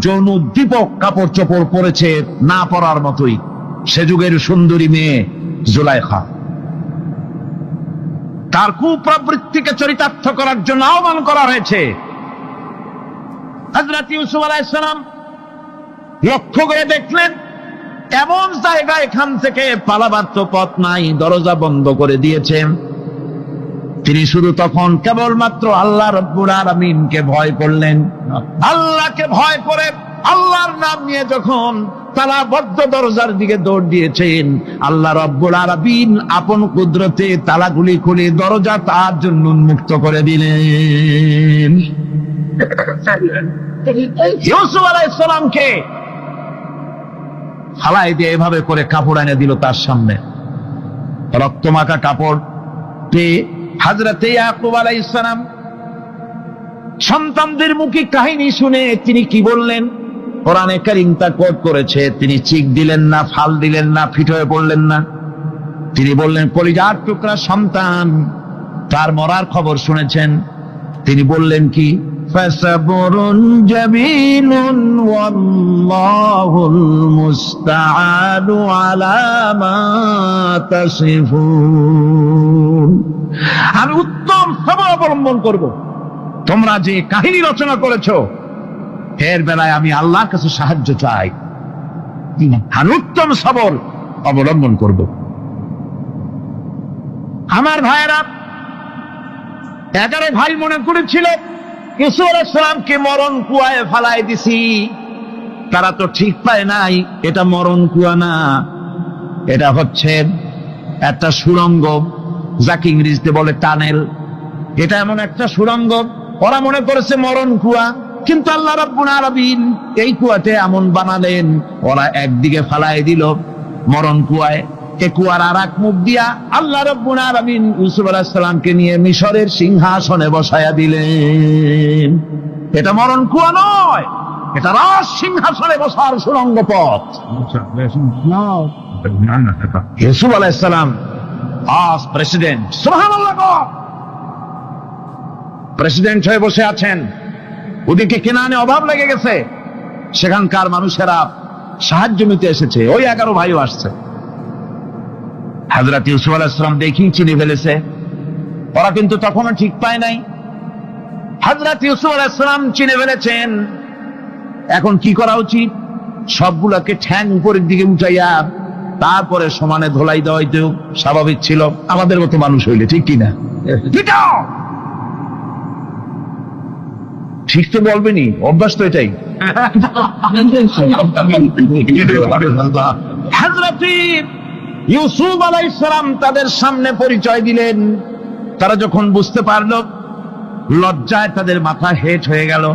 যৌন উদ্দীপক কাপড় চোপড় পরেছে না পরার মতোই। সে যুগের সুন্দরী মেয়ে জুলাইখা। তার কুপ্রবৃত্তিকে চরিতার্থ করার জন্য আহ্বান করা হয়েছে। হযরত ইউসুফ আলাইহিস সালাম লক্ষ্য করে দেখলেন এমন জায়গা, এখান থেকে পালাবার তো পথ নাই, দরজা বন্ধ করে দিয়েছেন। তিনি শুধু তখন কেবলমাত্র আল্লাহ রাব্বুল আলামিনকে ভয় করলেন। আল্লাহকে ভয় করে আল্লাহর নাম নিয়ে যখন তালাবদ্ধ দরজার দিকে দৌড় দিয়েছেন, আল্লাহ রাব্বুল আলামিন আপন কুদরতে তালাগুলি খুলে দরজা তার জন্য উন্মুক্ত করে দিলেন। ইউসুফ আলাইহিস সালামকে ফালাই দিয়ে এভাবে করে কাপড় এনে দিল তার সামনে, রক্তমাখা কাপড় পেয়ে হযরত ইয়াকুব আলাইহিস সালাম সন্তানদের মুখে কাহিনী শুনে তিনি কি বললেন? কোরআনে কারীম তা কোট করেছে। তিনি চিক দিলেন না, ফাল দিলেন না, ফিট হয়ে পড়লেন না। তিনি বললেন, কলিজার টুকরা সন্তান তার মরার খবর শুনেছেন। তিনি বললেন কি? ফাসাবরুন জামিলুন ওয়াল্লাহুল মুস্তাআনু আলা মা তাসিফুন। আমি উত্তম সবর অবলম্বন করব। তোমরা যে কাহিনী রচনা করেছো এর বেলায় আমি আল্লাহর কাছে সাহায্য চাই। আমি উত্তম সবর অবলম্বন করব। আমার ভাইয়েরা, 11 ভাই মনে করেছিল ইউসুফ আলাইহিস সালামকে মরণ কুয়ায় ফালাই দিছি। তারা তো ঠিক পায় নাই এটা মরণ কুয়া না, এটা হচ্ছে একটা সুড়ঙ্গ, যাকে ইংরেজিতে বলে টানেল। এটা এমন একটা সুড়ঙ্গ, ওরা মনে করেছে মরণ কুয়া, কিন্তু আল্লাহ রাব্বুল আলামিন এই কুয়াতে এমন বানালেন, ওরা একদিকে ফালাই দিল মরণ কুয়ায়, এ কুয়ার আর এক মুখ দিয়া আল্লাহ রাব্বুল আলামিন ইউসুফ আলাইহিস সালামকে নিয়ে মিশরের সিংহাসনে বসায়া দিলেন। এটা মরণ কুয়া নয়, এটা রাজ সিংহাসনে বসার সুড়ঙ্গ পথ। ইউসুফ আলাইহিস সালাম আজ প্রেসিডেন্ট, সুবহানাল্লাহ, প্রেসিডেন্ট হয়ে বসে আছেন। ওদিকে কেনানে অভাব লেগে গেছে, সেখানকার মানুষেরা সাহায্য নিতে এসেছে। ওই 11 ভাইও আসছে। হযরত ইউসুফ আলাইহিস সালাম দেখেই চিনে ফেলেছে। ওরা কিন্তু তখনও ঠিক পায় নাই। হযরত ইউসুফ আলাইহিস সালাম চিনে ফেলেছেন। এখন কি করা উচিত? সবগুলোকে ঠ্যাং উপরের দিকে উঠাইয়া তারপরে সমানে ধোলাই দেওয়াই তো স্বাভাবিক ছিল, আমাদের মতো মানুষ হইলে, ঠিক কিনা? ঠিক তো বলবেনি, অভ্যাস তো এটাই। হযরত ইউসুফ আলাইহিস সালাম তাদের সামনে পরিচয় দিলেন। তারা যখন বুঝতে পারল, লজ্জায় তাদের মাথা হেট হয়ে গেল।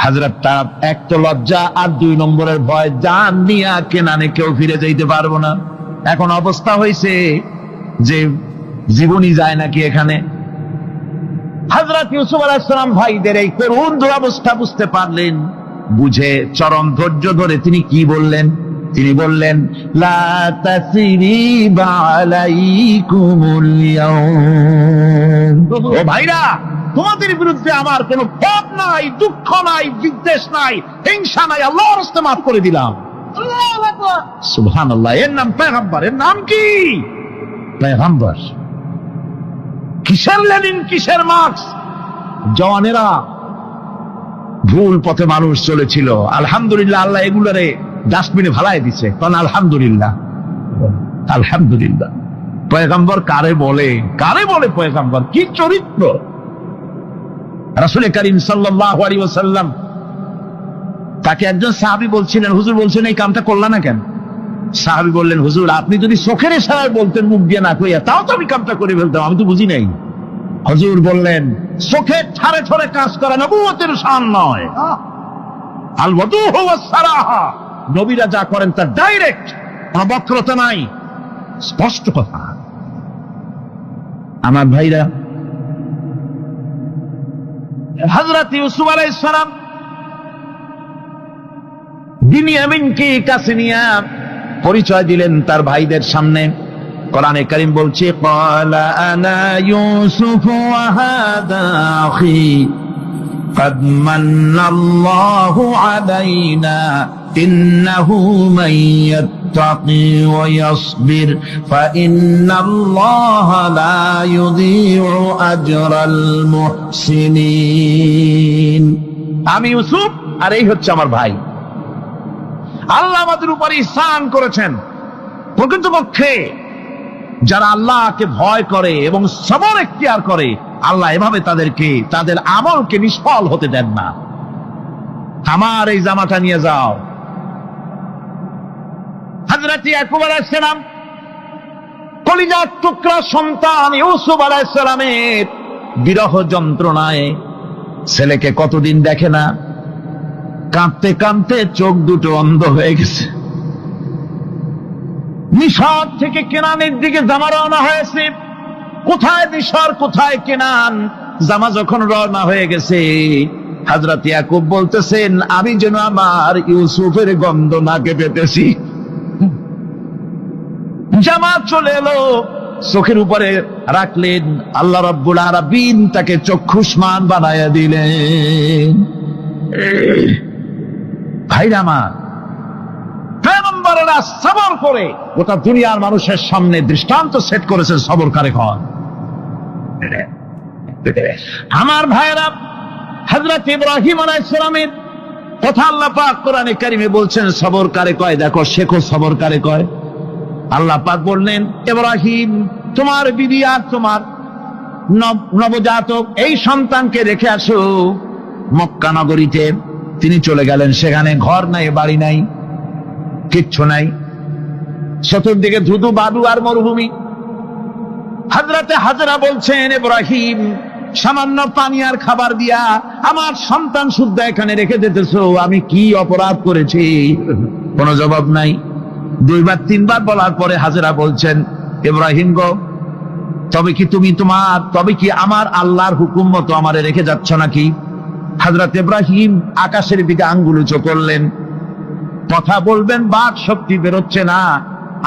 হযরত তার এক তো লজ্জা, আর 2 নম্বরের ভয়, জান নিয়া কেনানে কেউ ফিরে যাইতে পারবো না। এখন অবস্থা হয়েছে যে জীবনই যায় নাকি এখানে। হযরত ইউসুফ আলাইহিস সালাম ভাইদের এই করুণ দুরবস্থা বুঝতে পারলেন। বুঝে চরম ধৈর্য ধরে তিনি কি বললেন? তিনি বললেন, লা তাসরিবা আলাইকুমুল ইয়াউম। ও ভাইরা, তোমাদের বিরুদ্ধে আমার কোনো পাপ নাই, দুঃখ নাই, বিদ্বেষ নাই, হিংসা নাই, আল্লাহর রাস্তায় মাফ করে দিলাম। আল্লাহু আকবার, সুবহানাল্লাহ। এর নাম পয়গম্বর। এর নাম কি? পয়গম্বর। কিসের লেনিন, কিসের মার্কস? জওয়ানেরা, ভুল পথে মানুষ চলেছিল। আলহামদুলিল্লাহ, আল্লাহ এগুলারে ডাস্টবিনে ফালাই দিছে। কারণ আলহামদুলিল্লাহ, আলহামদুলিল্লাহ। পয়গম্বর কারে বলে? কারে বলে পয়গম্বর? কি চরিত্র! রাসূল করিম সাল্লাল্লাহু আলাইহি ওয়াসাল্লাম তাকে একজন সাহাবী বলছিলেন, হুজুর বলছেন এই কামটা করলা না কেন? সাহাবী বললেন, হুজুর আপনি যদি চোখের ইশারায় বলতেন, মুখ দিয়ে না কইয়া, তাও তো আমি কামটা করে ফেলতাম, আমি তো বুঝি নাই। হুজুর বললেন, চোখের ঠারে ঠারে কাজ করা নবুয়তের শান নয়। আল ওয়াদুহু ওয়াস সারাহা, নবীরা যা করেন তা ডাইরেক্ট, কোনো বক্রতা নাই, স্পষ্ট কথা। আমার ভাইরা, হযরত ইউসুফ আলাইহিস সালাম বিনিয়ামিনকে কাছে নিয়ে পরিচয় দিলেন তার ভাইদের সামনে। কোরআনে কারীম বলছে, ক্বালা আনা ইউসুফ ওয়া হাদা আখি قد من الله علينا إنه من يتقي ويصبر فإن الله لا يضيع أجر المحسنين। আমি ইউসুফ আর এই হচ্ছে আমার ভাই। আল্লাহ আমাদের উপর ইহসান করেছেন। প্রকৃতপক্ষে যারা আল্লাহকে ভয় করে এবং সবর এখতিয়ার করে, আল্লাহ এভাবে তাদেরকে তাদের আমলকে নিষ্ফল হতে দেন না। আমার এই জামাটা নিয়ে যাও। হযরত ইয়াকুব আলাইহিস সালাম কলিজার টুকরা সন্তান ইউসুফ আলাইহিস সালামের বিরহ যন্ত্রণায় ছেলেকে কতদিন দেখে না, কাঁদতে কাঁদতে চোখ দুটো অন্ধ হয়ে গেছে। মিশর থেকে কেনানের দিকে জামা রওনা হয়েছে। কোথায় মিশর, কোথায় কেনান? জামা যখন রওনা হয়ে গেছে, হযরত ইয়াকুব বলতেছেন, আমি যেন আমার ইউসুফের গন্ধ নাকে পেতেছি। জামা চলে এলো, চোখের উপরে রাখলেন, আল্লাহ রাব্বুল আলামিন তাকে চক্ষুষ্মান বানায়া দিলেন। ভাইরা আমার, পয়গম্বরেরা সবর করে গোটা দুনিয়ার মানুষের সামনে দৃষ্টান্ত সেট করেছেন সবর কারে কয়। আমার ভাইরা, হযরত ইব্রাহিম আলাইহিস সালামের কথা আল্লাহ পাক কোরআনে কারিমে বলছেন সবর কারে কয়। দেখো, শেখো সবর কারে কয়। আল্লাহ পাক বললেন, ইব্রাহিম তোমার বিবি আর তোমার নবজাতক এই সন্তানকে রেখে আসো মক্কা নগরীতে। তিনি চলে গেলেন। সেখানে ঘর নাই, বাড়ি নাই, কিচ্ছু নাই, চতুর্দিকে ধুধু বালু আর মরুভূমি। হযরতে হাজরা বলছেন, ইব্রাহিম সামান্য পানি আর খাবার দিয়া আমার সন্তান শুদ্ধ এখানে রেখে দিতেছো, আমি কি অপরাধ করেছি? কোনো জবাব নাই। দুইবার তিনবার বলার পরে হাজরা বলছেন, ইব্রাহিম গো, তবে কি আমার আল্লাহর হুকুম মতো আমারে রেখে যাচ্ছ নাকি? হযরত ইব্রাহিম আকাশের দিকে আঙ্গুল উঁচু করলেন। কথা বলবেন, বাক শক্তি বেরোচ্ছে না।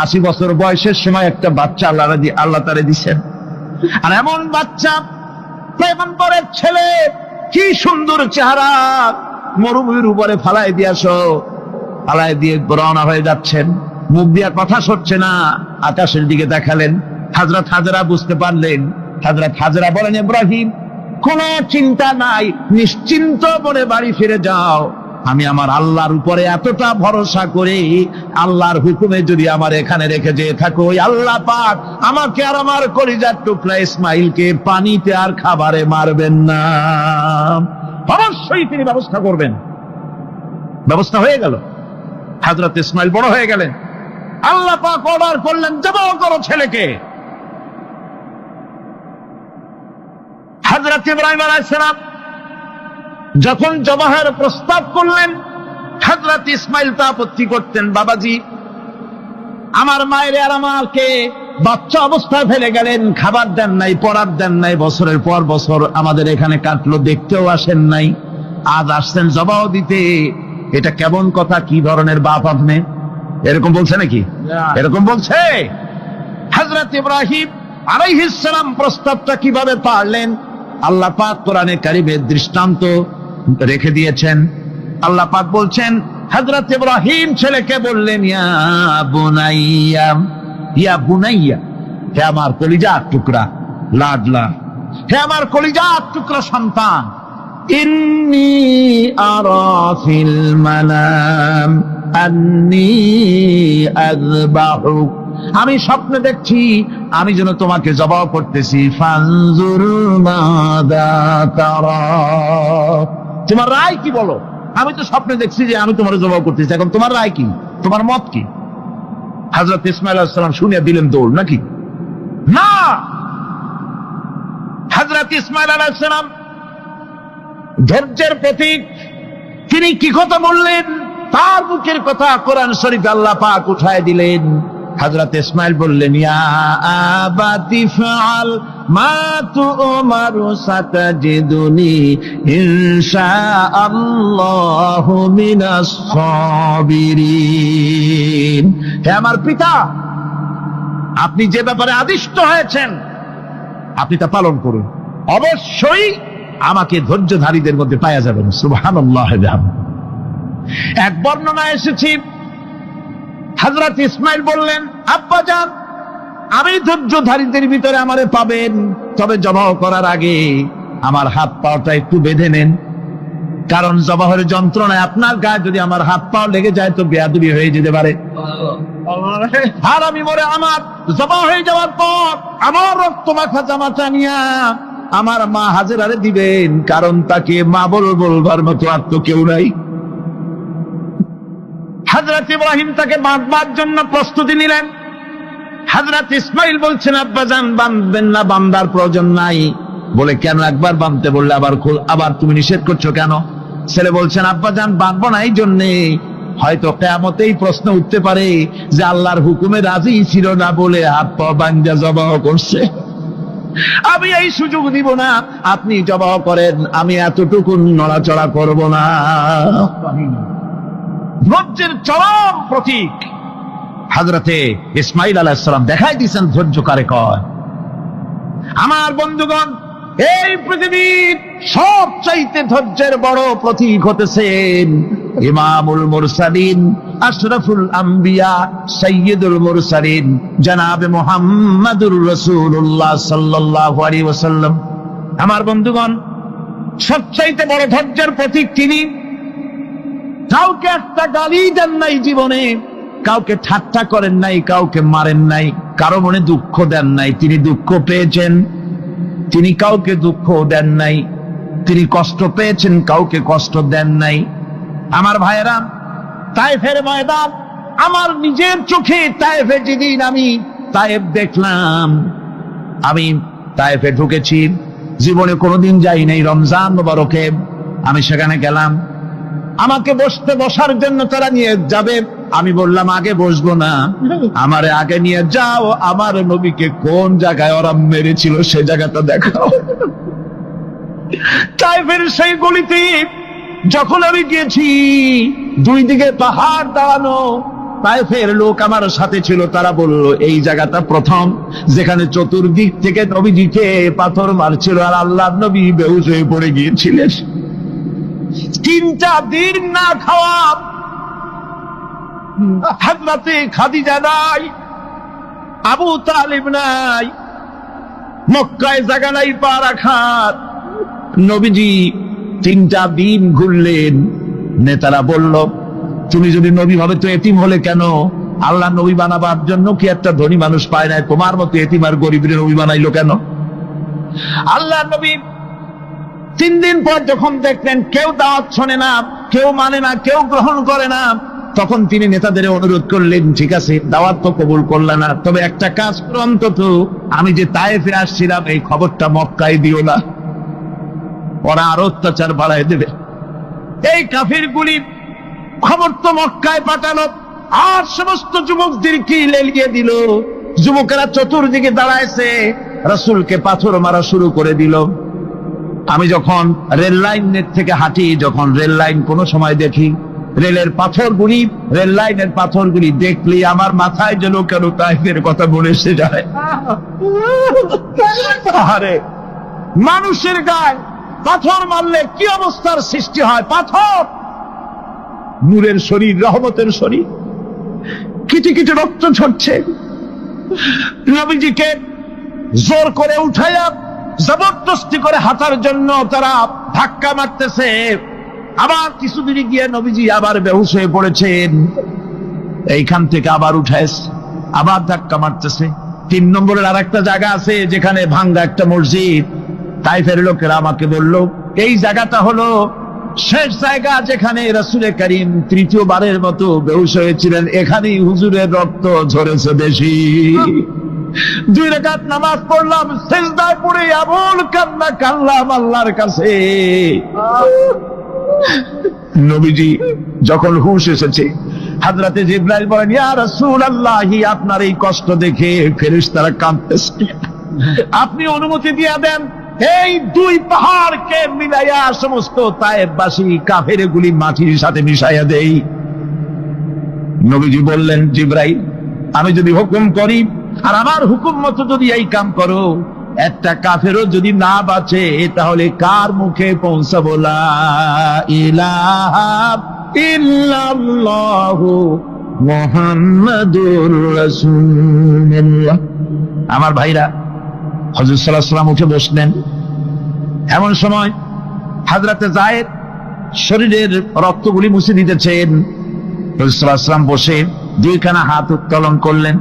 80 বছর বয়সের সময় একটা বাচ্চা আল্লাহ তারে দিচ্ছেন। আর এমন বাচ্চা, পয়গম্বরের ছেলে, কি সুন্দর চেহারা, মরুভূমির উপরে ফালাই দিয়েছো। ফালাই দিয়ে রওনা হয়ে যাচ্ছেন, মুখ দিয়া কথা সরছে না। আকাশের দিকে দেখালেন। হযরত হাজরা বুঝতে পারলেন। হযরত হাজরা বলেন, ইব্রাহিম কোনো চিন্তা নাই, নিশ্চিন্ত মনে বাড়ি ফিরে যাও। আমি আমার আল্লাহর উপরে এতটা ভরসা করে আল্লাহর হুকুমে যদি আমার এখানে রেখে যেয়ে থাকো, আল্লাহ পাক আমাকে আর আমার কলিজার টুকরা ইসমাইলকে পানিতে আর খাবারে মারবেন না, অবশ্যই তিনি ব্যবস্থা করবেন। ব্যবস্থা হয়ে গেল। হযরত ইসমাইল বড় হয়ে গেলেন। আল্লাহ পাক অর্ডার করলেন, জবাহ করো ছেলেকে। হযরত ইব্রাহিম আলাইহিস সালাম যখন জবাহের প্রস্তাব করলেন, হযরত ইসমাইল তা আপত্তি করতেন, বাবাজি আমার মায়ের আর আমাকে বাচ্চা অবস্থায় ফেলে গেলেন, খাবার দেন নাই, পড়ার দেন নাই, বছরের পর বছর আমাদের এখানে কাটলো, দেখতেও আসেন নাই, আজ আসছেন জবাহ দিতে। এটা কেমন কথা? কি ধরনের বাপ আপনি? এরকম বলছে নাকি? এরকম বলছে। হযরত ইব্রাহিম আলাইহিস সালাম প্রস্তাবটা কিভাবে পারলেন? আল্লাহ পাক কোরআনে কারিমে দৃষ্টান্ত রেখে দিয়েছেন। আল্লাহ পাক বলছেন, হযরত ইব্রাহিম ছেলেকে বললেন, ইয়া বুনাইয়া, ইয়া বুনাইয়া, হে আমার কলিজার টুকরা লাডলা, হে আমার কলিজার টুকরা সন্তান, ইন্নী আরা ফিল মানাম আন্নী আযবাহুক, আমি স্বপ্নে দেখছি আমি যেন তোমাকে জবাহ করতেছি। ফানজুর মাযা তারা, তোমার রায় কি বলো? আমি তো স্বপ্নে দেখছি যে আমি তোমার জবাহ করতেছি, এখন তোমার রায় কি, তোমার মত কি? হযরত ইসমাঈল আলাইহিস সালাম শুনিয়া দিলেন দৌড়, নাকি? না, হযরত ইসমাঈল আলাইহিস সালাম ধৈর্যের প্রতীক। তিনি কি কথা বললেন? তার মুখের কথা কোরআন শরীফে আল্লাহ পাক উঠায় দিলেন। হযরত ইসমাঈল বললেন, ইয়া আবাতি ফাআল মা তু'মারু সাতাজিদুনি ইনশাআল্লাহু মিনাস সাবিরিন। হে আমার পিতা, আপনি যে ব্যাপারে আদিষ্ট হয়েছেন আপনি তা পালন করুন, অবশ্যই আমাকে ধৈর্যধারীদের মধ্যে পাওয়া যাবেন। সুবহানাল্লাহ। এক বর্ণনা এসেছে, হযরত ইসমাঈল বললেন, আব্বাজান, আমি ধৈর্যধারীদের ভিতরে আমারে পাবেন, তবে জবাহ করার আগে আমার হাত পাটা একটু বেঁধে নেন, কারণ জবাহের যন্ত্রণায় আপনার গায়ে যদি আমার হাত পা লেগে যায় তো বেয়াদবি হয়ে যেতে পারে। আর আমি মরে আমার জবাহ হয়ে যাওয়ার পর আমার রক্ত মাখা জামাটা নিয়া আমার মা হাজেরারে দিবেন, কারণ তাকে মা বলবার মতো আর তো কেউ নাই। হযরত ইব্রাহিম তাকে বাঁধবার জন্য প্রস্তুতি নিলেন। হযরত ইসমাঈল বলছেন, আব্বাজান, বাঁধবেন না, বাঁধার প্রয়োজন নাই। বলে, কেন? একবার বাঁধতে বললে আবার তুমি নিষেধ করছো কেন? ছেলে বলছেন, আব্বাজান, বাঁধবো না এই জন্যে, হয়তো কিয়ামতেই প্রশ্ন উঠতে পারে যে আল্লাহর হুকুমে রাজি ছিল না বলে হাত পা বাঁধা জবাহ করছে। আমি এই সুযোগ দিব না, আপনি জবাহ করেন, আমি এতটুকু নড়াচড়া করব না। ধৈর্যের চরম প্রতীক হযরতে ইসমাঈল আলাইহিস সালাম দেখাই দিয়েছেন ধৈর্য কারে কয়। আমার বন্ধুগণ, এই পৃথিবীর সবচাইতে ধৈর্যের বড় প্রতীক হতেছেন ইমামুল মুরসালিন, আশরাফুল আম্বিয়া, সাইয়্যিদুল মুরসালিন, জনাবে মুহাম্মাদুর রাসূলুল্লাহ সাল্লাল্লাহু আলাইহি ওয়াসাল্লাম। আমার বন্ধুগণ, সবচাইতে বড় ধৈর্যের প্রতীক তিনি। কাউকে একটা গালি দেন নাই জীবনে, কাউকে ঠাট্টা করেন নাই, কাউকে মারেন নাই, কারো মনে দুঃখ দেন নাই। তিনি দুঃখ পেয়েছেন, তিনি কাউকে দুঃখ দেন নাই। তিনি কষ্ট পেয়েছেন, কাউকে কষ্ট দেন নাই। আমার ভাইয়েরা, তায়েফের ময়দান, আমার নিজের চোখে তায়েফে যেদিন আমি তায়েফ দেখলাম, আমি তায়েফে ঢুকেছি, জীবনে কোনোদিন যাই নাই। রমজান মোবারকে আমি সেখানে গেলাম, আমাকে বসার জন্য তারা নিয়ে যাবে। আমি বললাম, আগে বসবো না, আমারে আগে নিয়ে যাও, আমার নবীকে কোন জায়গায় ওরা মেরেছিল সে জায়গাটা দেখাও। তায়েফের সেই গলিতে যখন আমি গিয়েছি, দুই দিকে পাহাড় দাঁড়ানো, তায়েফের লোক আমার সাথে ছিল, তারা বলল, এই জায়গাটা প্রথম যেখানে চতুর্দিক থেকে নবীজিকে পাথর মারছিল আর আল্লাহর নবী বেহুশ হয়ে পড়ে গিয়েছিলেন। 3টা দিন না খাওয়া, হযরতে খাদিজা নাই, আবু তালিব নাই, মক্কায় জায়গা নাই পা রাখার। নবীজি 3টা দিন ঘুরলেন। নেতারা বলল, তুমি যদি নবী হবে তো এতিম হলে কেন? আল্লাহ নবী বানাবার জন্য কি একটা ধনী মানুষ পায় না? তোমার মতো এতিম আর গরিবের নবী বানাইলো কেন? আল্লাহ নবী 3 দিন পর যখন দেখলেন কেউ দাওয়াত শোনে না, কেউ মানে না, কেউ গ্রহণ করে না, তখন তিনি নেতাদের অনুরোধ করলেন, ঠিক আছে, দাওয়াত তো কবুল করলে না, তবে একটা কাজ করো, অন্তত আমি যে তায়েফে আসছিলাম এই খবরটা মক্কায় দিও না, ওরা আরো অত্যাচার বাড়ায় দেবে। এই কাফিরগুলি খবর তো মক্কায় পাঠালো, আর সমস্ত যুবকদেরকে লেলিয়ে দিল। যুবকেরা চতুর্দিকে দাঁড়াইছে, রাসূলকে পাথর মারা শুরু করে দিল। আমি যখন রেল লাইনের থেকে হাঁটি, যখন রেল লাইন কোনো সময় দেখি, রেলের পাথরগুলি, রেল লাইনের পাথরগুলি দেখলে আমার মাথায় যেন কেন তায়েফের কথা মনে এসে যায়। আরে মানুষের গায়ে পাথর মারলে কি অবস্থার সৃষ্টি হয়! পাথর নূরের শরীর, রহমতের শরীর, কিটি কিটি রক্ত ঝরছে। নবীজিকে জোর করে উঠাইয়া জবরদস্তি করে হাঁটার জন্য তারা ধাক্কা মারতেছে। আবার কিছুদিন গিয়ে নবীজি আবার বেহুশ হয়ে পড়েছেন, এইখান থেকে আবার উঠাইছে, আবার ধাক্কা মারতেছে। 3 নম্বরের আর একটা জায়গা আছে যেখানে ভাঙ্গা একটা মসজিদ। তায়েফের লোকেরা আমাকে বলল, এই জায়গাটা হলো শেষ জায়গা যেখানে রাসূল করিম 3য়-বারের মতো বেহুশ হয়েছিলেন, এখানেই হুজুরের রক্ত ঝরেছে বেশি। 2 রাকাত নামাজ পড়লাম, সিজদায় পড়ে আবুল কান্না কানলাম আল্লাহর কাছে। নবীজি যখন হুঁশ এসেছে, হযরতে জিবরাইল বলেন, ইয়া রাসূলুল্লাহ, আপনার এই কষ্ট দেখে ফেরেশতারা কাঁদতেছে, আপনি অনুমতি দিয়ে দেন এই দুই পাহাড়কে মিলাইয়া সমস্ত তায়েফবাসী কাফেরগুলি মাটির সাথে মিশাইয়া দেই। নবীজি বললেন, জিবরাইল, আমি যদি হুকুম করি আর আমার হুকুম মতো যদি এই কাম করো, একটা কাফেরও যদি না বাঁচে তাহলে কার মুখে পৌঁছাবো লা ইলাহা ইল্লাল্লাহু মুহাম্মাদুর রাসূলুল্লাহ। আমার ভাইরা, হযরত সাল্লাল্লাহু আলাইহি ওয়াসাল্লাম উঠে বসলেন। এমন সময় হযরতে যায়েদ শরীরের রক্তগুলি মুছে দিতেছেন। হযরত সাল্লাল্লাহু আলাইহি ওয়াসাল্লাম বসে দুইখানা হাত উত্তোলন করলেন।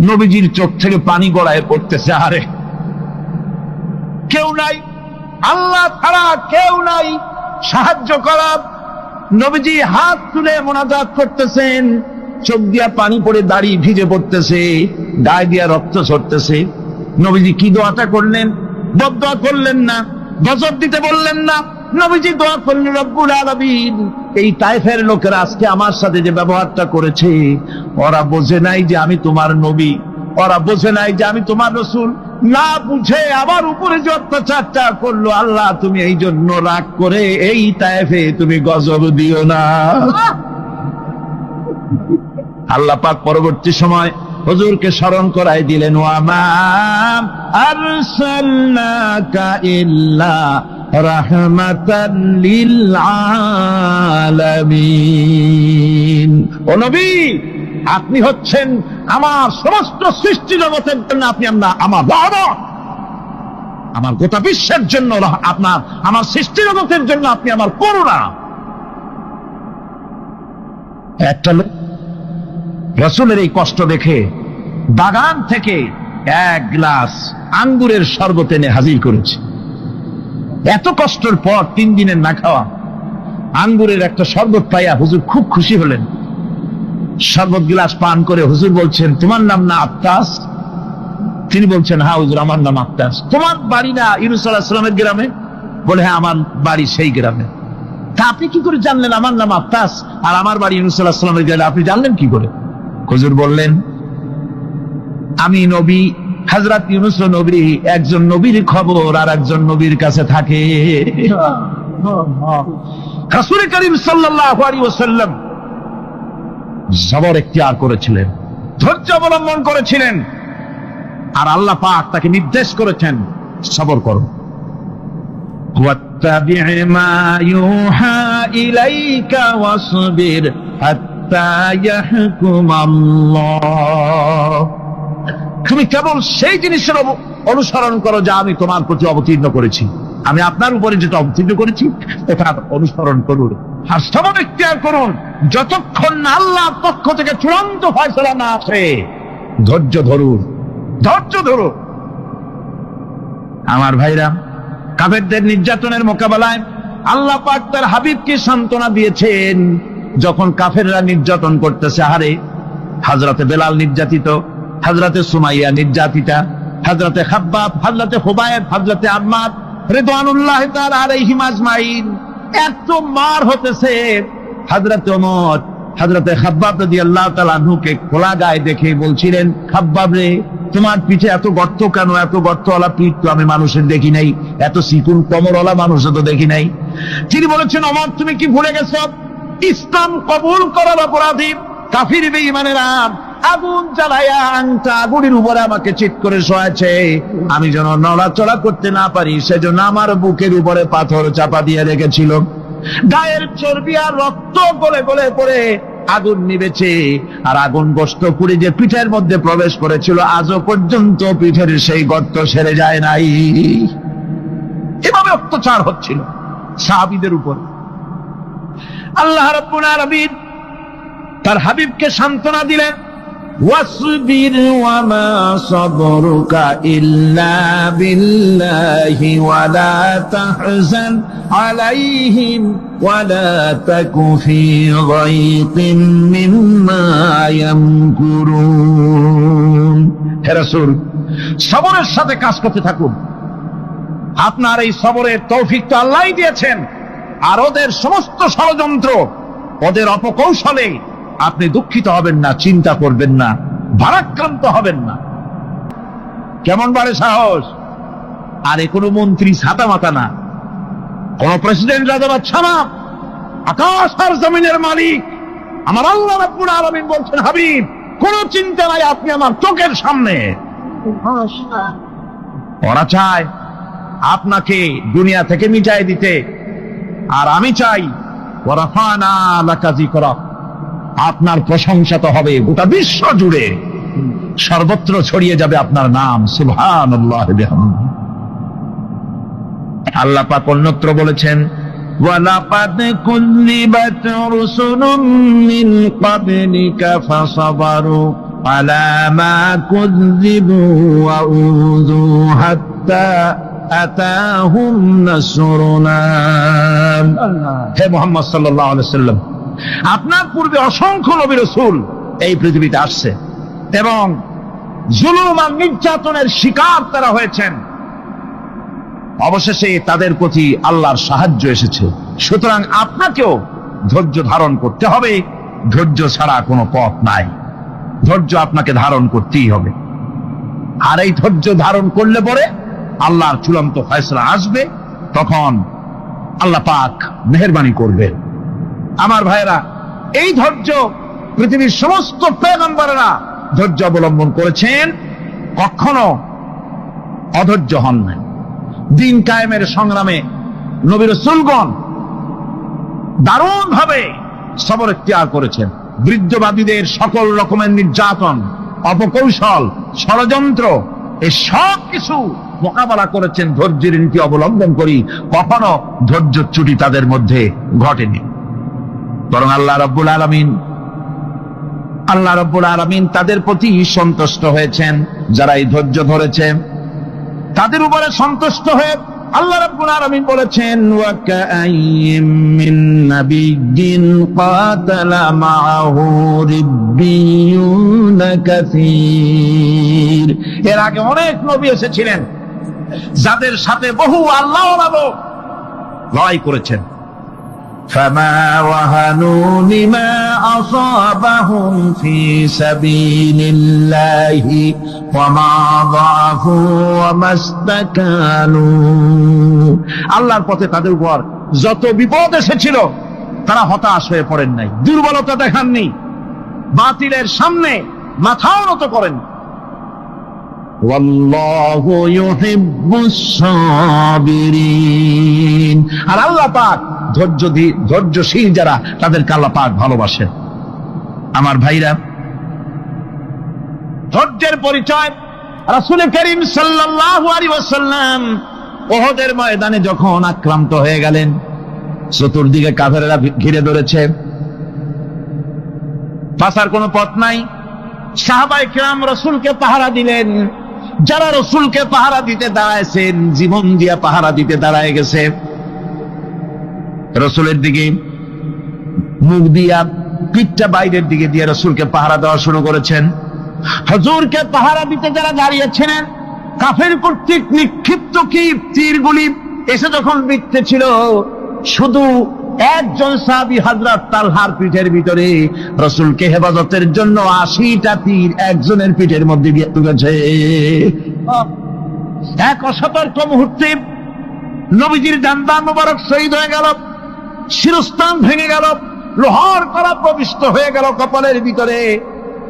নবীজির চোখ থেকে পানি গড়ায় পড়তেছে। আরে কেউ নাই, আল্লাহ ছাড়া কেউ নাই সাহায্য করা। নবীজি হাত তুলে মোনাজাত করতেছেন, চোখ দিয়া পানি পড়ে দাড়ি ভিজে পড়তেছে, গায়ে দিয়া রক্ত ঝরতেছে। নবীজি কি দোয়াটা করলেন? বদদোয়া করলেন না, গজব দিতে বললেন না। নবীজি দোয়া করলেন, রব্বুল আলামিন, এই তায়েফের লোকেরা আজকে আমার সাথে যে ব্যবহারটা করেছে, ওরা বোঝে নাই যে আমি তোমার নবী, ওরা বোঝে নাই যে আমি তোমার রাসূল, না বুঝে আমার উপরে যে অত্যাচারটা করলো, আল্লাহ তুমি এই জন্য রাগ করে এই তায়েফে তুমি গজব দিও না। আল্লাহ পাক পরবর্তী সময় হুজুরকে স্মরণ করাই দিলেন, ওয়ামা আরসালনাকা ইল্লা রাহমাতাল লিল আলামিন। ও নবী, আপনি হচ্ছেন আমার সমস্ত সৃষ্টি জগতের জন্য, আপনি আমার রহমত, আমার গোটা বিশ্বের জন্য আপনার, আমার সৃষ্টি জগতের জন্য আপনি আমার করুণা। একটা লোক রাসূলের এই কষ্ট দেখে বাগান থেকে এক গ্লাস আঙ্গুরের শরবত এনে হাজির করেছে। এত কষ্টের পর 3 দিনের না খাওয়া আঙ্গুরের একটা শরবত পাইয়া হুজুর খুব খুশি হলেন। শরবত গ্লাস পান করে হুজুর বলছেন, তোমার নাম না আত্তাস? তিনি বলছেন, হ্যাঁ হুজুর, আমার নাম আত্তাস। তোমার বাড়ি না ইউনূস আলাইহিস সালামের গ্রামে? বলে, হ্যাঁ, আমার বাড়ি সেই গ্রামে। তা আপনি কি করে জানলেন আমার নাম আত্তাস আর আমার বাড়ি ইউনূস আলাইহিস সালামের গ্রামে? আপনি জানলেন কি করে? হুজুর বললেন, আমি নবী, হযরত ইউনূস নবী, একজন নবীর খবর আর একজন নবীর কাছে থাকে। রাসূল করিম সাল্লাল্লাহু আলাইহি ওয়াসাল্লাম সবর ইখতিয়ার করেছিলেন, ধৈর্য অবলম্বন করেছিলেন, আর আল্লাহ পাক তাকে নির্দেশ করেছেন, সবর করো। ওয়াত্তাবি' মা ইউহা ইলাইকা ওয়াসবির হাত্তা ইয়াহকুমাল্লাহ। তুমি কেবল সেই জিনিসের অনুসরণ করো যা আমি তোমার প্রতি অবতীর্ণ করেছি। আমি আপনার উপরে যেটা অবতীর্ণ করেছি ওটা অনুসরণ করুন, আর সবর ইখতিয়ার করুন যতক্ষণ না আল্লাহর পক্ষ থেকে চূড়ান্ত ফয়সালা না আসে। ধৈর্য ধরুন, ধৈর্য ধরুন। আমার ভাইরা, কাফেরদের নির্যাতনের মোকাবেলায় আল্লাহ পাক তার হাবিবকে সান্ত্বনা দিয়েছেন। যখন কাফেররা নির্যাতন করতেছে, হারে হযরতে বেলাল নির্যাতিত, হযরতে সুমাইয়া নির্যাতিতা, হযরতে খাব্বাব, হযরতে হুবায়ব, হযরতে আম্মার রিদওয়ানুল্লাহি তাআলা আলাইহিম আজমাইন, এত মার হতেছে। হযরতে ওমর হযরতে খাব্বাব রাদিয়াল্লাহু তাআলা আনহুকে খোলা গায়ে দেখে বলছিলেন, খাব্বাব রে, তোমার পিঠে এত গর্ত কেন? এত গর্তওয়ালা পিঠ তো আমি মানুষের দেখি নাই, এত চিকুন কোমরওয়ালা মানুষও তো দেখি নাই। তিনি বলেছেন, ওমর, তুমি কি ভুলে গেছো? ইসলাম কবুল করার অপরাধী কাফির বেঈমানেরা আগুন জ্বালায়া আংটা আগুনের উপরে আমাকে চিৎ করে শোয়াছে। আমি যেন নড়াচড়া করতে না পারি সেজন্য আমার বুকের উপরে পাথর চাপা দিয়ে রেখেছিল। গায়ের চর্বি আর রক্ত গলে গলে পড়ে আগুন নিবেছে, আর আগুন গোশত পুড়ে যে পিঠের মধ্যে প্রবেশ করেছিল আজও পর্যন্ত পিঠের সেই গর্ত সেরে যায় নাই। এভাবে অত্যাচার হচ্ছিল সাহাবীদের উপর। আল্লাহ রাব্বুল আলামিন তার হাবিবকে সান্ত্বনা দিলেন, ওয়াসবির ওয়ামা সাবরুকা ইল্লা বিল্লাহি ওয়ালা তাহজান আলাইহিম ওয়ালা তাকু ফি যায়কিন মিম্মা ইয়ামকুরুন। হে রাসূল, সবরের সাথে কাজ করতে থাকুন। আপনার এই সবরের তৌফিক তো আল্লাহই দিয়েছেন, আর ওদের সমস্ত ষড়যন্ত্র ওদের অপকৌশলে আপনি দুঃখিত হবেন না, চিন্তা করবেন না, ভারাক্রান্ত হবেন না। কেমন বাড়ে সাহস! আরে কোন মন্ত্রী ছাতা মাতা না, কোন প্রেসিডেন্ট রাজা বাদশা না, আকাশ আর জমিনের মালিক আমার আল্লাহ রাব্বুল আলামিন বলছেন, হাবিব কোন চিন্তা নাই, আপনি আমার চোখের সামনে। ওরা চায় আপনাকে দুনিয়া থেকে মিটাই দিতে, আর আমি চাই ওয়ারাফানা লাকা যিকরাক, আপনার প্রশংসা তো হবে গোটা বিশ্ব জুড়ে, সর্বত্র ছড়িয়ে যাবে আপনার নাম। সুবহানাল্লাহ বিহামদিহি। আল্লাহ পাক অন্যত্র বলেছেন, ওয়ালাকাদ কুযযিবাত রুসুলুম মিন ক্বাবলিকা ফাসাবারু আলা মা কুযযিবু ওয়া উযু হাত্তা আতাহুম নাসরুনা। হে মুহাম্মদ সাল্লাল্লাহু আলাইহি ওয়াসাল্লাম, আপনার পূর্বে অসংখ্য নবী রাসূল এই পৃথিবীতে আসছে এবং জুলুম আর নির্যাতনের শিকার তারা হয়েছেন। অবশেষে তাদের প্রতি আল্লাহর সাহায্য এসেছে। সুতরাং আপনাকেও ধৈর্য ধারণ করতে হবে, ধৈর্য ছাড়া কোনো পথ নাই। ধৈর্য আপনাকে ধারণ করতেই হবে, আর এই ধৈর্য ধারণ করলে পরে আল্লাহর চূড়ান্ত ফয়সালা আসবে, তখন আল্লাহ পাক মেহেরবানি করবেন। আমার ভাইয়েরা, এই ধৈর্য পৃথিবীর সমস্ত পয়গম্বরেরা ধৈর্য অবলম্বন করেছেন, কখনো অধৈর্য হন নাই। দিন কায়েমের সংগ্রামে নবী রাসূলগণ দারুণ ভাবে সবর ইখতিয়ার করেছেন। বৃদ্ধবাদীদের সকল রকমের নির্যাতন, অপকৌশল, ষড়যন্ত্র, এই সব কিছু মোকাবেলা করেছেন ধৈর্যের নীতি অবলম্বন করি। কখনো ধৈর্যচ্যুতি তাদের মধ্যে ঘটেনি, বরং আল্লাহ রাব্বুল আলামিন তাদের প্রতি সন্তুষ্ট হয়েছেন। যারা এই ধৈর্য ধরেছে তাদের উপরে সন্তুষ্ট হয়ে আল্লাহ রাব্বুল আলামিন বলেছেন, ওয়া কাআইয়্যিম মিন নাবিয়্যিন কাতালা মাআহু রিব্বিয়ুনা কাসীর। এর আগে অনেক নবী এসেছিলেন যাদের সাথে বহু আল্লাহওয়ালা লোক লড়াই করেছেন। فما وهنوا لما أصابهم في سبيل الله وما ضعفوا وما استكانوا। আল্লাহর পথে তাদের উপর যত বিপদ এসেছিল তারা হতাশ হয়ে পড়েন নাই, দুর্বলতা দেখাননি, বাতিলের সামনে মাথাও নত করেন। ওয়াল্লাহু ইউহিব্বুস সাবিরিন। আর আল্লাহ পাক ধৈর্যশীল যারা, তাদেরকে আল্লাহ পাক ভালোবাসেন। আমার ভাইরা, ধৈর্যের পরিচয় রাসূল করিম সাল্লাল্লাহু আলাইহি ওয়াসাল্লাম উহুদের ময়দানে যখন আক্রান্ত হয়ে গেলেন, চতুর্দিকে কাফেররা ঘিরে ধরেছে, বাঁচার কোনো পথ নাই। সাহাবায়ে কেরাম রাসূলকে পাহারা দিলেন। যারা রাসূলকে পাহারা দিতে দাঁড়াইছেন, জীবন দিয়া পাহারা দিতে দাঁড়ায় গেছে, রাসূলের দিকে মুখ দিয়া, পিঠটা বাইরের দিকে দিয়ে রাসূলকে পাহারা দেওয়া শুরু করেছেন। হুজুরকে পাহারা দিতে যারা দাঁড়িয়েছিলেন, কাফের কর্তৃক নিক্ষিপ্ত কি তীরগুলি এসে যখন বিঁধতেছিল, শুধু একজন সাহাবী হযরত তালহার পিঠের ভিতরে রাসূলকে হেফাজতের জন্য 80টা তীর একজনের পিঠের মধ্যে দিয়ে ঢুকেছে। এক অসতর্ক মুহূর্তে নবীজির জানবা মুবারক শহীদ হয়ে গেল, শিরস্ত্রাণ ভেঙে গেল, লোহার কড়া প্রবিষ্ট হয়ে গেল কপালের ভিতরে।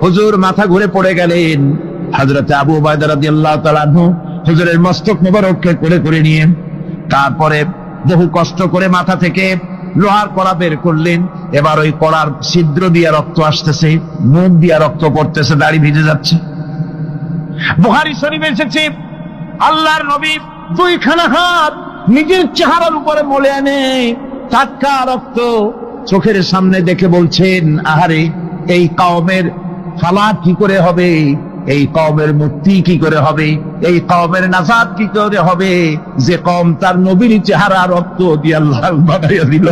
হুজুর মাথা ঘুরে পড়ে গেলেন। হযরত আবু উবাইদা রাদিয়াল্লাহু তাআলা আনহু হুজুরের মস্তক মুবারককে কোলে করে নিয়ে, তারপরে বহু কষ্ট করে মাথা থেকে লোহার কড়া বের করলেন। এবার ওই কড়ার ছিদ্র দিয়ে রক্ত আসতেছে, মুখ দিয়ে রক্ত পড়তেছে, দাড়ি ভিজে যাচ্ছে। বুখারী শরীফে এসেছে, আল্লাহর নবী দুইখানা হাত নিজের চেহারার উপরে মলে আনে টাটকা রক্ত চোখের সামনে দেখে বলছেন, আহারে, এই কওমের ফালাত কি করে হবে, এই কওমের মুক্তি কি করে হবে, এই কওমের নাজাত কি করে হবে, যে কওম তার নবীর চেহারা রক্ত দিয়ে আল্লাহ বানাইয়া দিল।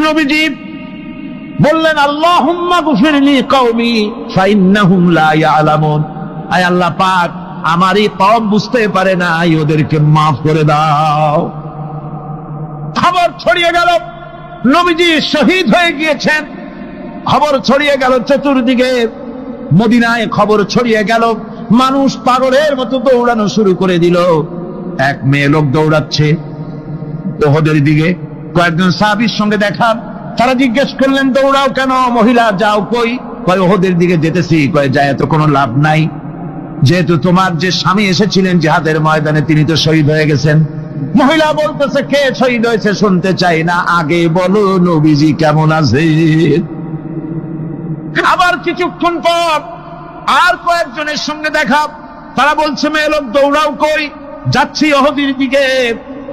নবীজি বললেন, আল্লাহুম্মা গফিরলি কওমি ফাইন্নাহুম লা ইয়ালামুন। আয় আল্লাহ পাক, আমার এই কওম বুঝতে পারে না, ওদেরকে মাফ করে দাও। খবর ছড়িয়ে গেল নবীজি শহীদ হয়ে গিয়েছেন। খবর ছড়িয়ে গেল চতুর্দিকে, মদিনায় খবর ছড়িয়ে গেল, মানুষ পাগলের মতো দৌড়ানো শুরু করে দিল। এক মেয়ে লোক দৌড়াচ্ছে উহুদের দিকে, কয়েকজন সাহাবীর সঙ্গে দেখা। তারা জিজ্ঞেস করলেন, দৌড়াও কেন মহিলা, যাও কই? কয় উহুদের দিকে যেতেছি। কয় যায় তো কোনো লাভ নাই, যেহেতু তোমার যে স্বামী এসেছিলেন জিহাদের ময়দানে তিনি তো শহীদ হয়ে গেছেন। মহিলা বলতেছে, কে শহীদ হয়েছে শুনতে চাই না, আগে বলো নবীজি কেমন আছে। আবার কিছুক্ষণ পর আর কয়েকজনের সঙ্গে দেখা। তারা বলছে, মেয়ে লোক দৌড়াও কই? যাচ্ছি উহুদের দিকে।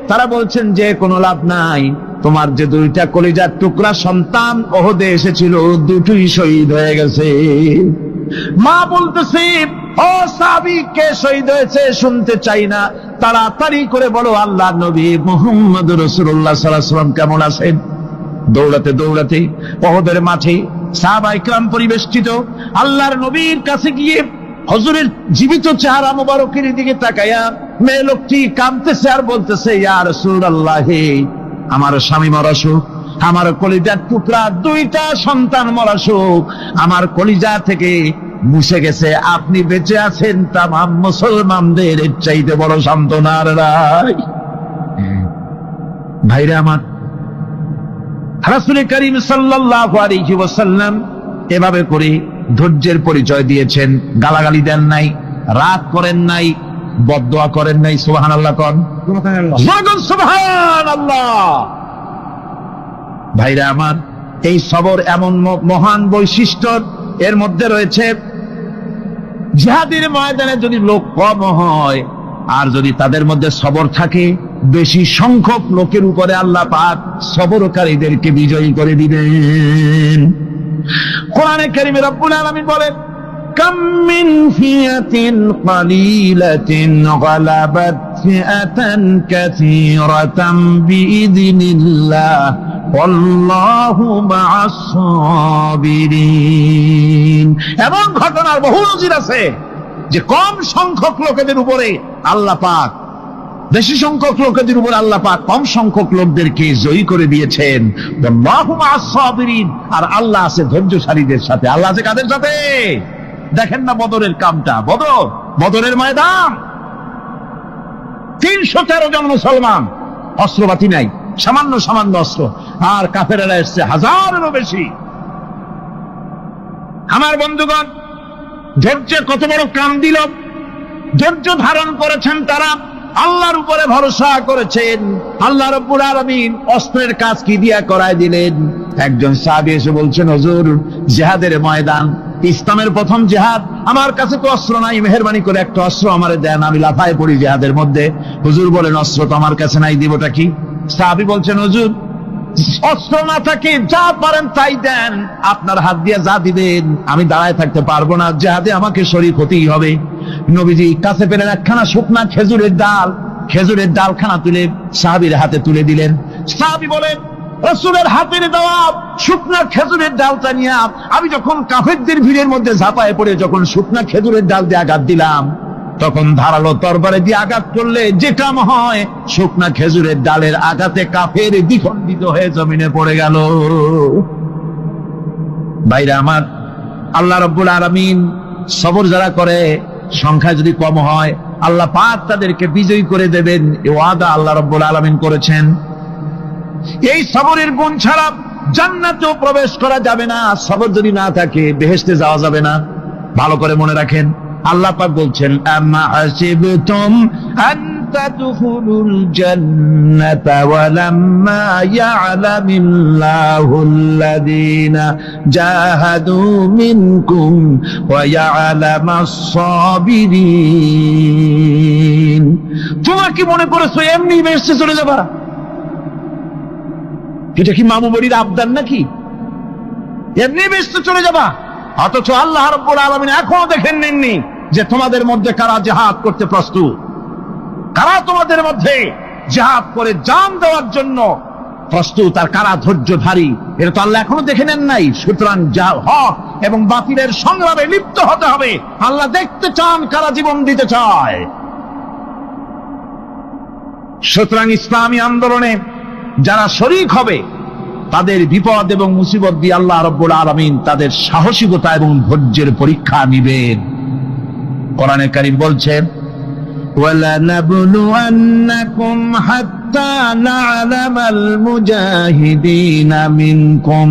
তারা বলছেন যে কোনো লাভ নাই, তোমার যে দুইটা কলিজার টুকরা সন্তান উহুদে এসেছিল দুটোই শহীদ হয়ে গেছে। মা বলতেছে, ও সাহাবী, কে শহীদ হয়েছে শুনতে চাই না, তাড়াতাড়ি করে বলো আল্লাহর নবী মুহাম্মদুর রাসূলুল্লাহ সাল্লাল্লাহু আলাইহি ওয়াসাল্লাম কেমন আছেন। দৌড়াতে দৌড়াতে উহুদের মাঠে সাহাবায়ে কেরাম পরিবেষ্টিত। আল্লাহর নবীর কাছে গিয়ে হুজুরের জীবিত চেহারা মোবারকের দিকে তাকায়া মেয়ে লোকটি কাঁদতেছে আর বলতেছে, ইয়া রাসূলুল্লাহ, আমার স্বামী মরা শোক, আমার কলিজার টুকরা দুইটা সন্তান মরা শোক আমার কলিজা থেকে মুছে গেছে, আপনি বেঁচে আছেন তামাম মুসলমানদের চাইতে বড় সান্ত্বনার রায়। ভাইরা আমার, রাসূল করিম সাল্লাল্লাহু আলাইহি ওয়াসাল্লাম এভাবে করে ধৈর্যের পরিচয় দিয়েছেন। গালাগালি দেন নাই, রাগ করেন নাই, বদদোয়া করেন নাই। সুবহানাল্লাহ কোন, সুবহানাল্লাহ। ভাইরা আমার, এই সবর এমন মহান বৈশিষ্ট্য, এর মধ্যে রয়েছে জিহাদের ময়দানে যদি লোক কম হয় আর যদি তাদের মধ্যে সবর থাকে, বেশি সংখ্যক লোকের উপরে আল্লাহ পাক সবরকারীদেরকে বিজয়ী করে দিবেন। কোরআনে কারীমে রব্বুল আলামিন বলেন, কাম মিন ফিয়াতিন কালিলাতিন গালাবাত ফিআতান কাসীরাতান বিইذনিল্লাহ আল্লাহু মা'আস সাবিরিন। এমন ঘটনার বহু নজির আছে যে কম সংখ্যক লোকেদের উপরে আল্লাহ পাক, বেশি সংখ্যক লোকেদের উপর আল্লাহ পাক কম সংখ্যক লোকদেরকে জয়ী করে দিয়েছেন। আল্লাহু মা'আস সাবিরিন, আর আল্লাহ আছে ধৈর্যশালীদের সাথে। আল্লাহ আছে কাদের সাথে? দেখেন না বদরের কামটা, বদরের ময়দান, 313 জন মুসলমান, অস্ত্রপাতি নাই, সামান্য সামান্য অস্ত্র, আর কাফেরেরা এসছে হাজারেরও বেশি। আমার বন্ধুগণ, ধৈর্য কত বড় কাম দিল, ধৈর্য ধারণ করেছেন তারা, আল্লাহর উপরে ভরসা করেছেন। আল্লাহ রাব্বুল আলামিন অস্ত্রের কাজ কি দিয়া করায় দিলেন। একজন সাহাবী এসে বলছেন, হুজুর, জিহাদের ময়দান, ইসলামের প্রথম জিহাদ, আমার কাছে তো অস্ত্র নাই, মেহেরবানি করে একটা অস্ত্র আমারে দেন, আমি লাফায় পড়ি জিহাদের মধ্যে। হুজুর বলেন, অস্ত্র তো আমার কাছে নাই, দিবটা কি? সাহাবী বলছেন, হুজুর, অস্ত্র না থাকে যা পারেন তাই দেন, আপনার হাত দিয়ে যা দিবেন আমি দাঁড়ায় থাকতে পারবো না, জিহাদে আমাকে শরীক হতেই হবে। নবীজি কাছে পেলেন একখানা শুকনা খেজুরের ডালখানা তুলে সাহাবীর হাতে তুলে দিলেন। সাহাবী বলেন, রাসূলের হাতের দেওয়া শুকনা খেজুরের ডালটা নিয়ে আমি যখন কাফেরদের ভিড়ের মধ্যে ঝাঁপায় পড়ে যখন শুকনা খেজুরের ডাল দিয়ে আঘাত দিলাম, তখন ধারালো তরবারে দিয়ে আঘাত করলে যে কাম হয়, শুকনা খেজুরের ডালের আঘাতে কাফের দ্বিখণ্ডিত হয়ে জমিনে পড়ে গেল। ভাইরা আমার, আল্লাহ রাব্বুল আলামিন সবর যারা করে, সংখ্যা যদি কম হয়, আল্লাহ পাক তাদেরকে বিজয়ী করে দেবেন, এই ওয়াদা আল্লাহ রাব্বুল আলামিন করেছেন। এই সবরের গুণ ছাড়া জান্নাতেও প্রবেশ করা যাবে না, সবর যদি না থাকে বেহেশতে যাওয়া যাবে না। ভালো করে মনে রাখেন, আল্লাহ পাক বলছেন, আম্মা হাসিবতুম আন তাদখুলুল জান্নাতা ওয়া লাম্মা ইয়া'লামিল্লাহুল্লাযীনা জাহাদু মিনকুম ওয়া ইয়া'লামাস সাবিরিন। তোমরা কি মনে করেছো এমনি বেহেশতে চলে যাবা? এটা কি মামু বাড়ির আবদার নাকি? এমনি বেহেশতে চলে যাবা? অথচ আল্লাহ রাব্বুল আলামিন এখনো দেখেন নেননি যে তোমাদের মধ্যে কারা জিহাদ করতে প্রস্তুত, কারা তোমাদের মধ্যে জিহাদ করে জান দেওয়ার জন্য প্রস্তুত, আর কারা ধৈর্যধারী, এটা তো আল্লাহ এখনো দেখে নেন নাই। সুতরাং হক এবং বাতিলের সংগ্রামে লিপ্ত হতে হবে। আল্লাহ দেখতে চান কারা জীবন দিতে চায়। সুতরাং ইসলামী আন্দোলনে যারা শরীক হবে তাদের বিপদ এবং মুসিবত দিয়ে আল্লাহ রাব্বুল আলামিন তাদের সাহসিকতা এবং ধৈর্যের পরীক্ষা নিবেন। কোরআনে কারীম বলছেন, وَلَنَبْلُوَنَّكُمْ حَتَّى نَعْلَمَ الْمُجَاهِدِينَ مِنكُمْ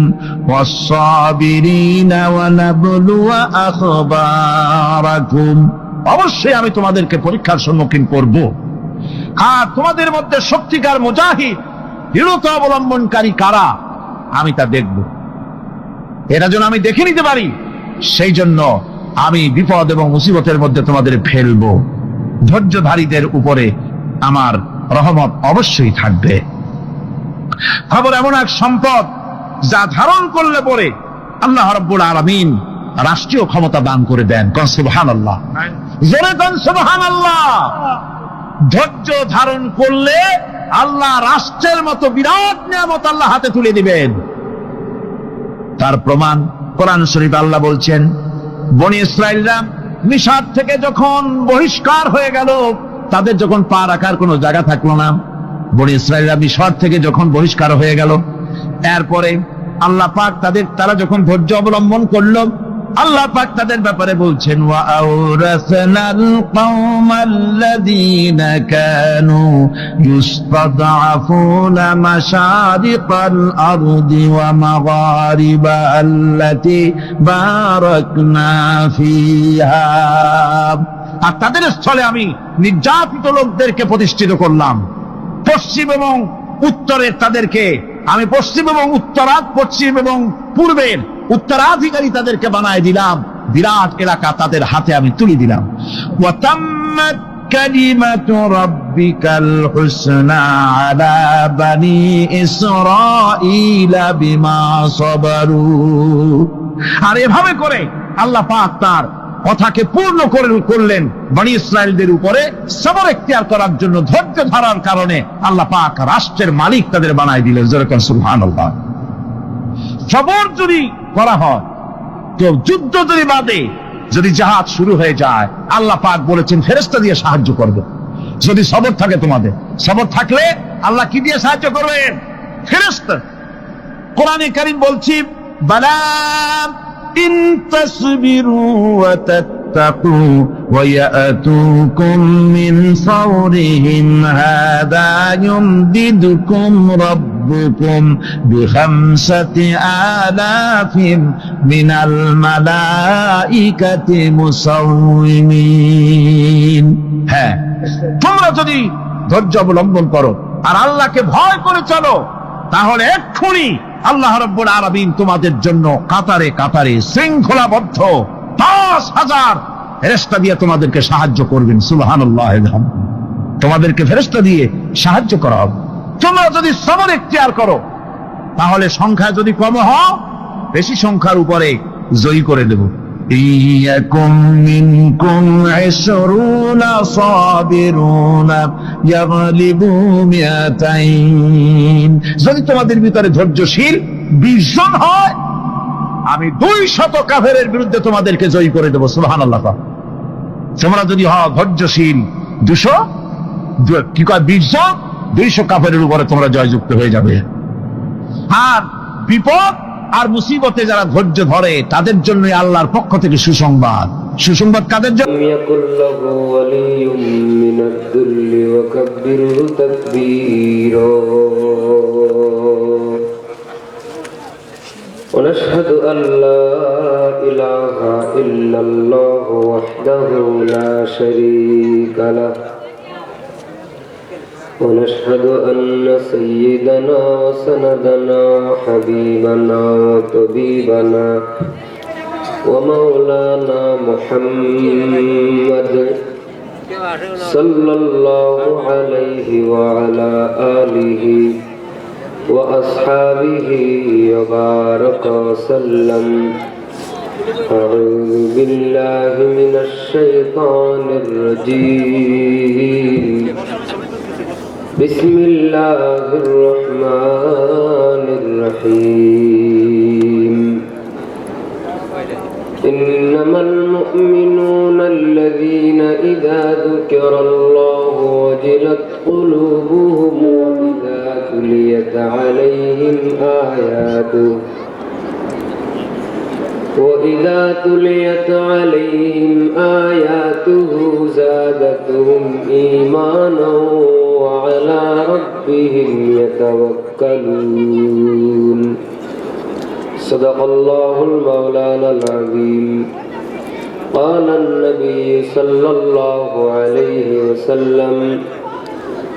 وَالصَّابِرِينَ وَنَبْلُوَ أَخْبَارَكُمْ। অবশ্যই আমি তোমাদেরকে পরীক্ষার সম্মুখীন করব, আর তোমাদের মধ্যে সত্যিকার মুজাহিদ, দৃঢ়তা অবলম্বনকারী কারা, আমি তা দেখব। এটা যেন আমি দেখে নিতে পারি, সেই জন্য আমি বিপদ এবং মুসিবতের মধ্যে তোমাদের ফেলবো। ধৈর্যধারীদের উপরে আমার রহমত অবশ্যই থাকবে। খবর এমন এক সম্পদ যা ধারণ করলে পরে আল্লাহ রাব্বুল আলামিন রাষ্ট্রীয় ক্ষমতা দান করে দেন। কোন সুবহানাল্লাহ, জোরে কোন সুবহানাল্লাহ। ধৈর্য ধারণ করলে আল্লাহ রাষ্ট্রের মতো বিরাট নিয়ামত আল্লাহ হাতে তুলে দিবেন। তার প্রমাণ কোরআন শরীফ আল্লাহ বলছেন, বনি ইসরাইলরা মিশর থেকে যখন বহিষ্কার হয়ে গেল, তাদের যখন পা রাখার কোনো জায়গা থাকলো না, বনি ইসরাইলরা মিশর থেকে যখন বহিষ্কার হয়ে গেল, এরপরে আল্লাহ পাক তারা যখন ধৈর্য অবলম্বন করলো, আল্লাহ পাক তাদের ব্যাপারে বলছেন, ওয়া আওরাসনাল কওমাল্লাযীনা কানু ইউসতাদআফুনা মাশারিকাল আরদি ওয়া মাগারিবা আল্লাতী বারাকনা ফিহা। আর তাদের স্থলে আমি নির্যাতিত লোকদেরকে প্রতিষ্ঠিত করলাম। পশ্চিম এবং উত্তরের তাদেরকে আমি পশ্চিম এবং পশ্চিম এবং পূর্বের উত্তরাধিকারী তাদেরকে বানায় দিলাম। বিরাট এলাকা তাদের হাতে আমি তুলে দিলাম। ওয়া তাম্মাত কালিমাতু রাব্বিকাল হুসনা আলা বানি ইসরাঈলা বিমা সাবারু। আর এভাবে করে আল্লাহ পাক তার কথাকে পূর্ণ করলেন বনি ইসরাইলদের উপরে। সবর এখতিয়ার করার জন্য, ধৈর্য ধরার কারণে আল্লাহ পাক রাষ্ট্রের মালিক তাদের বানায় দিলেন। যেরকম সুবহানাল্লাহ। সবর যদি করা হয়, তো যুদ্ধ যদি বাদে, যদি জাহাজ শুরু হয়ে যায়, আল্লাহ পাক বলেছেন ফেরেশতা দিয়ে সাহায্য করবে। যদি সবর থাকে, তোমাদের সবর থাকলে আল্লাহ কি দিয়ে সাহায্য করবেন? ফেরেশতা। কোরআনে কারীম বলছি, বালা ইন তাসবিরু ওয়া তাত্তাকু ওয়া ইয়াতুকুম মিন ফাওরিহিম হাদা ইউমদিদুকুম রাব্বুকুম বিখামসাতি আলাফিন মিনাল মালাইকাতি মুসাউমিন। হ্যাঁ, তোমরা যদি ধৈর্য অবলম্বন করো আর আল্লাহকে ভয় করে চলো, তাহলে এক্ষুনি আল্লাহ রাব্বুল আলামিন তোমাদের জন্য কাতারে কাতারে শৃঙ্খলাবদ্ধ 10,000 ফেরেশতা দিয়ে তোমাদেরকে সাহায্য করবেন। সুবহানাল্লাহ। তোমাদেরকে ফেরেশতা দিয়ে সাহায্য করা হবে। তোমরা যদি সবর এখতিয়ার করো, তাহলে সংখ্যা যদি কম হয়, বেশি সংখ্যার উপরে জয়ী করে দেব। ইয়াকুম মিনকুম 20 সাবিরুনা ইয়াগলিবু মিয়াতাইন। যদি তোমাদের ভিতরে ধৈর্যশীল 20 জন হয়, আমি 200 কাফেরের বিরুদ্ধে তোমাদেরকে জয়ী করে দেব। সুবহানাল্লাহ। তোমরা যদি হও ধৈর্যশীল 200, কি কয় 20 জন, 200 কাফেরের উপরে তোমরা জয়যুক্ত হয়ে যাবে। আর বিপদ আর মুসিবতে যারা ধৈর্য ধরে, তাদের জন্য আল্লাহর পক্ষ থেকে সুসংবাদ। সুসংবাদ কাদের জন্য? ونشهد أن لا إله إلا الله وحده لا شريك له ونشهد أن سيدنا وسندنا وحبيبنا وطبيبنا ومولانا محمد صلى الله عليه وعلى آله وأصحابه وبارك وسلم. أعوذ بالله من الشيطان الرجيم. بسم الله الرحمن الرحيم. إنما المؤمنون الذين إذا ذكر الله وجلت قلوبهم وإذا تليت عليهم آياته وإذا تليت عليهم آياته زادتهم إيمانا وعلى ربهم يتوكلون صدق الله المولانا العظيم قال النبي صلى الله عليه وسلم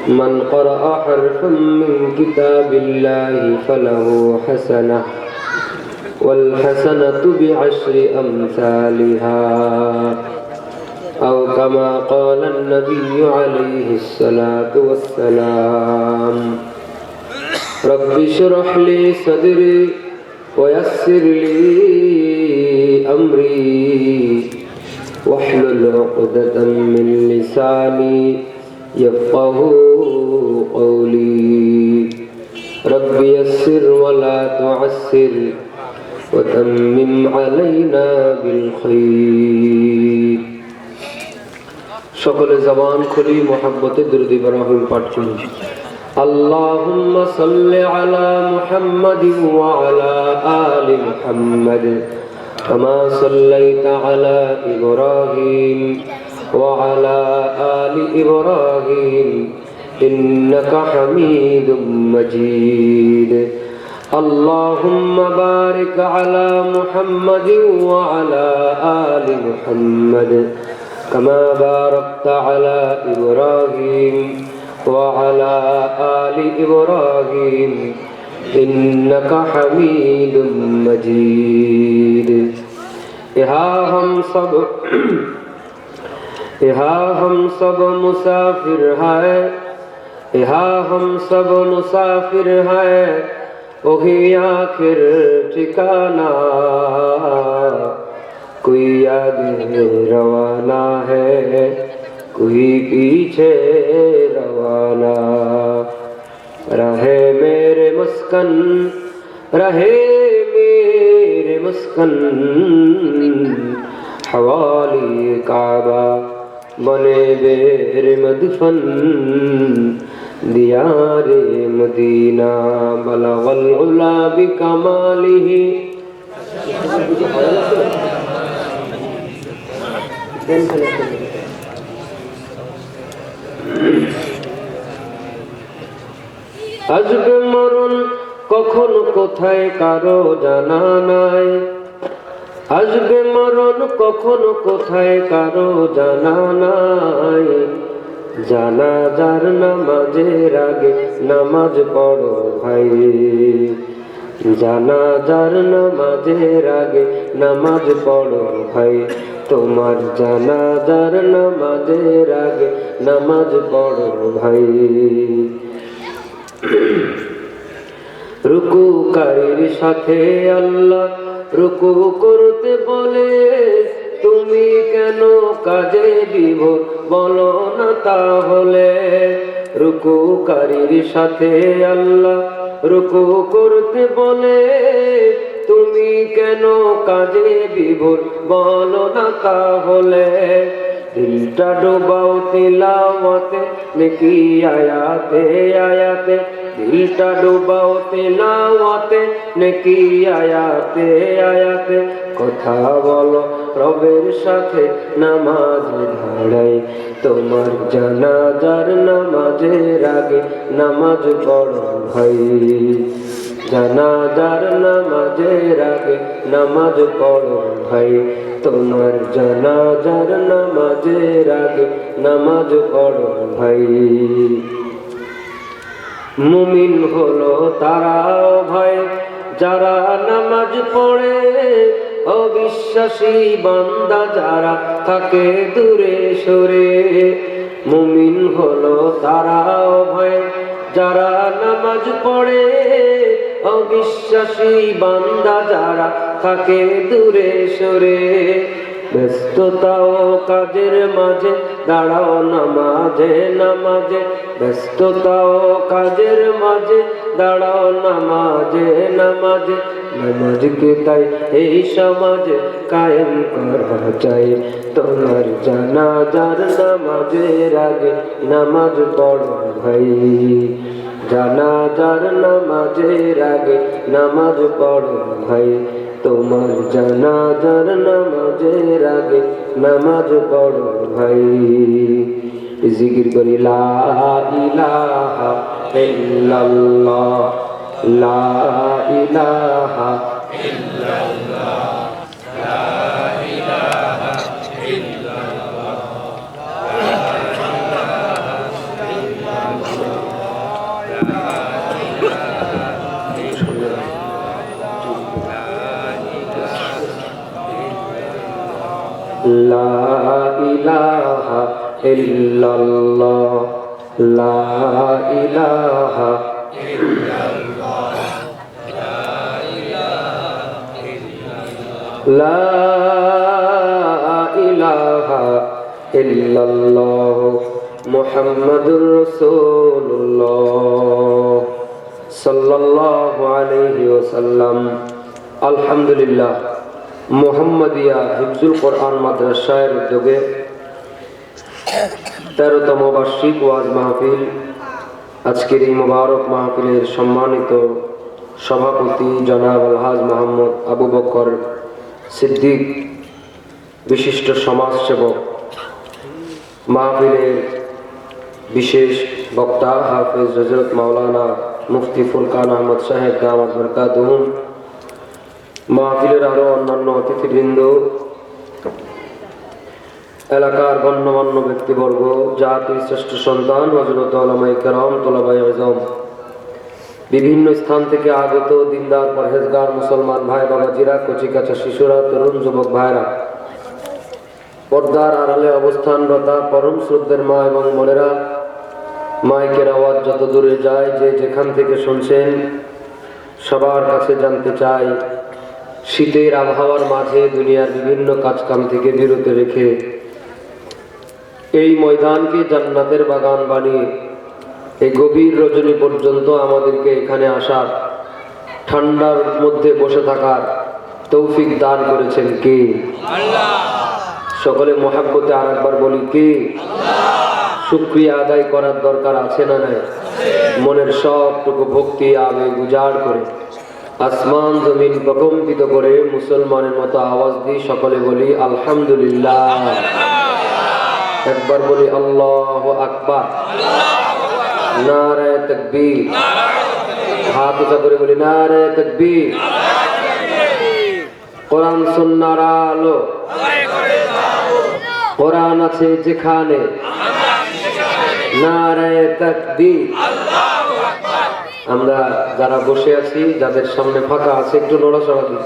من قرأ حرفا من كتاب الله فله حسنة والحسنة بعشر أمثالها أو كما قال النبي عليه الصلاة والسلام رب اشرح لي صدري ويسر لي أمري واحلل عقدة من لساني يفقه قولي رب يسر ولا تعسر وتمم علينا بالخير সকলে জবান খুলি মোহাব্বতে দরুদ ইব্রাহিম পাঠ করুন اللهم صل على محمد وعلى آل محمد كما صليت على إبراهيم وعلى آل إبراهيم إنك حميد مجيد اللهم بارك على محمد وعلى آل محمد كما باركت على إبراهيم وعلى آل إبراهيم إنك حميد مجيد यहाँ हम सब मुसाफिर हैं यहाँ हम सब मुसाफिर हैं वही आखिर ठिकाना कोई आगे रवाना है कोई पीछे रवाना रहे मेरे मस्कन रहे मेरे मस्कन हवाली काबा बने बेरे मदफन दियारे मदीना बलगल उला बिकमालिही আসবে মরণ কখন কোথায় কারো জানা নাই আসবে মরণ কখন কোথায় কারো জানা নাই জানাজার নামাজের আগে নামাজ পড়ো ভাই জানাজার নামাজের আগে নামাজ পড়ো ভাই তোমার জানাজার নামাজের আগে নামাজ পড়ো ভাই রুকুকারীর সাথে আল্লাহ রুকু করতে বলে তুমি কেন কাজে বিভোর বলো না তাহলে রুকুকারীর সাথে আল্লাহ রুকু করতে বলে তুমি কেন কাজে বিভোর বলো না তাহলে দিলটা ডোবাও তিলাওয়াতে নেকি আয়াতে আয়াতে দিলটা ডোবাও তিলাওয়াতে নেকি আয়াতে আয়াতে কথা বলো রবের সাথে নামাজ দাঁড়াই তোমার জানাজার নামাজের আগে নামাজ পড়ো ভাই জানাজার নামাজের আগে নামাজ পড়ো ভাই তোমার জানাজার নামাজের আগে নামাজ পড়ো ভাই মুমিন হলো তারা ভাই যারা নামাজ পড়ে অবিশ্বাসী বান্দা যারা থাকে দূরে সরে মুমিন হলো তারা ভাই যারা নামাজ পড়ে অবিশ্বাসী বান্দা যারা থাকে দূরে সরে ব্যস্ততা ও কাজের মাঝে দাঁড়াও নামাজে নামাজে ব্যস্ততা ও কাজের মাঝে দাঁড়াও নামাজে নামাজে নামাজকে তাই এই সমাজে কায়েম করা চাই তোমার জানাজার নামাজের আগে নামাজ পড়ো ভাই জানাজার নামাজের আগে নামাজ পড়ো ভাই তোমার জানাজার নামাজের আগে নামাজ পড়ো ভাই জিকির করি লা ইলাহা ইল্লাল্লাহ লা ইলাহা লা ইলাহা ইল্লাল্লাহ লা ইলাহা লা ইলাহা ইল্লাল্লাহ মুহাম্মাদুর রাসূলুল্লাহ সাল্লাল্লাহু আলাইহি ওয়াসাল্লাম। আলহামদুলিল্লাহ, মোহাম্মদিয়া হিফজুল কোরআন মাদ্রাসার উদ্যোগে 13তম বার্ষিক ওয়াজ মাহফিল, আজকের এই মুবারক মাহফিলের সম্মানিত সভাপতি জনাব আলহাজ মোহাম্মদ আবু বকর সিদ্দিক, বিশিষ্ট সমাজসেবক, মাহফিলের বিশেষ বক্তা হাফেজ হযরত মাওলানা মুফতি ফুরকান আহমদ সাহেব দামাত বরকাতুহুম, মাহফিলের আরো অন্যান্য অতিথিবৃন্দ, এলাকার গণ্যমান্য ব্যক্তিবর্গ, জাতির শ্রেষ্ঠ সন্তান হযরত উলামায়ে কেরাম, তোলাবায়ে আযম, বিভিন্ন স্থান থেকে আগত দিনদার পরহেজগার মুসলমান ভাই বাবাজিরা, কচিকাঁচা শিশুরা, তরুণ যুবক ভাইরা, পর্দার আড়ালে অবস্থানরতা পরম শ্রদ্ধের মা এবং বোনেরা, মাইকের আওয়াজ যত দূরে যায়, যে যেখান থেকে শুনছেন, সবার কাছে জানতে চাই, শীতের আবহাওয়ার মাঝে দুনিয়ার বিভিন্ন কাজকাম থেকে বিরত রেখে এই ময়দানকে জান্নাতের বাগান বানিয়ে এই গভীর রজনী পর্যন্ত আমাদেরকে এখানে আসার, ঠান্ডার মধ্যে বসে থাকার তৌফিক দান করেছেন কে? আল্লাহ। সকলে মহাব্বতে আরেকবার বলি কে? শুকরিয়া আদায় করার দরকার আছে না নাই? মনের সবটুকু ভক্তি আবেগ উজাড় করে আসমান জমিন প্রকম্পিত করে মুসলমানের মতো আওয়াজ দিয়ে সকলে বলি আলহামদুলিল্লাহ। একবার বলি আল্লাহু আকবার, নারে তাকবীর, হাত উঁচা করে বলি নারে তাকবীর। কোরআন সুন্নাহর আলো, কোরআন আছে যেখানে, নারে তাকবীর। আমরা যারা বসে আছি, যাদের সামনে ফাঁকা আছে, একটু নড়াচড়া দিই।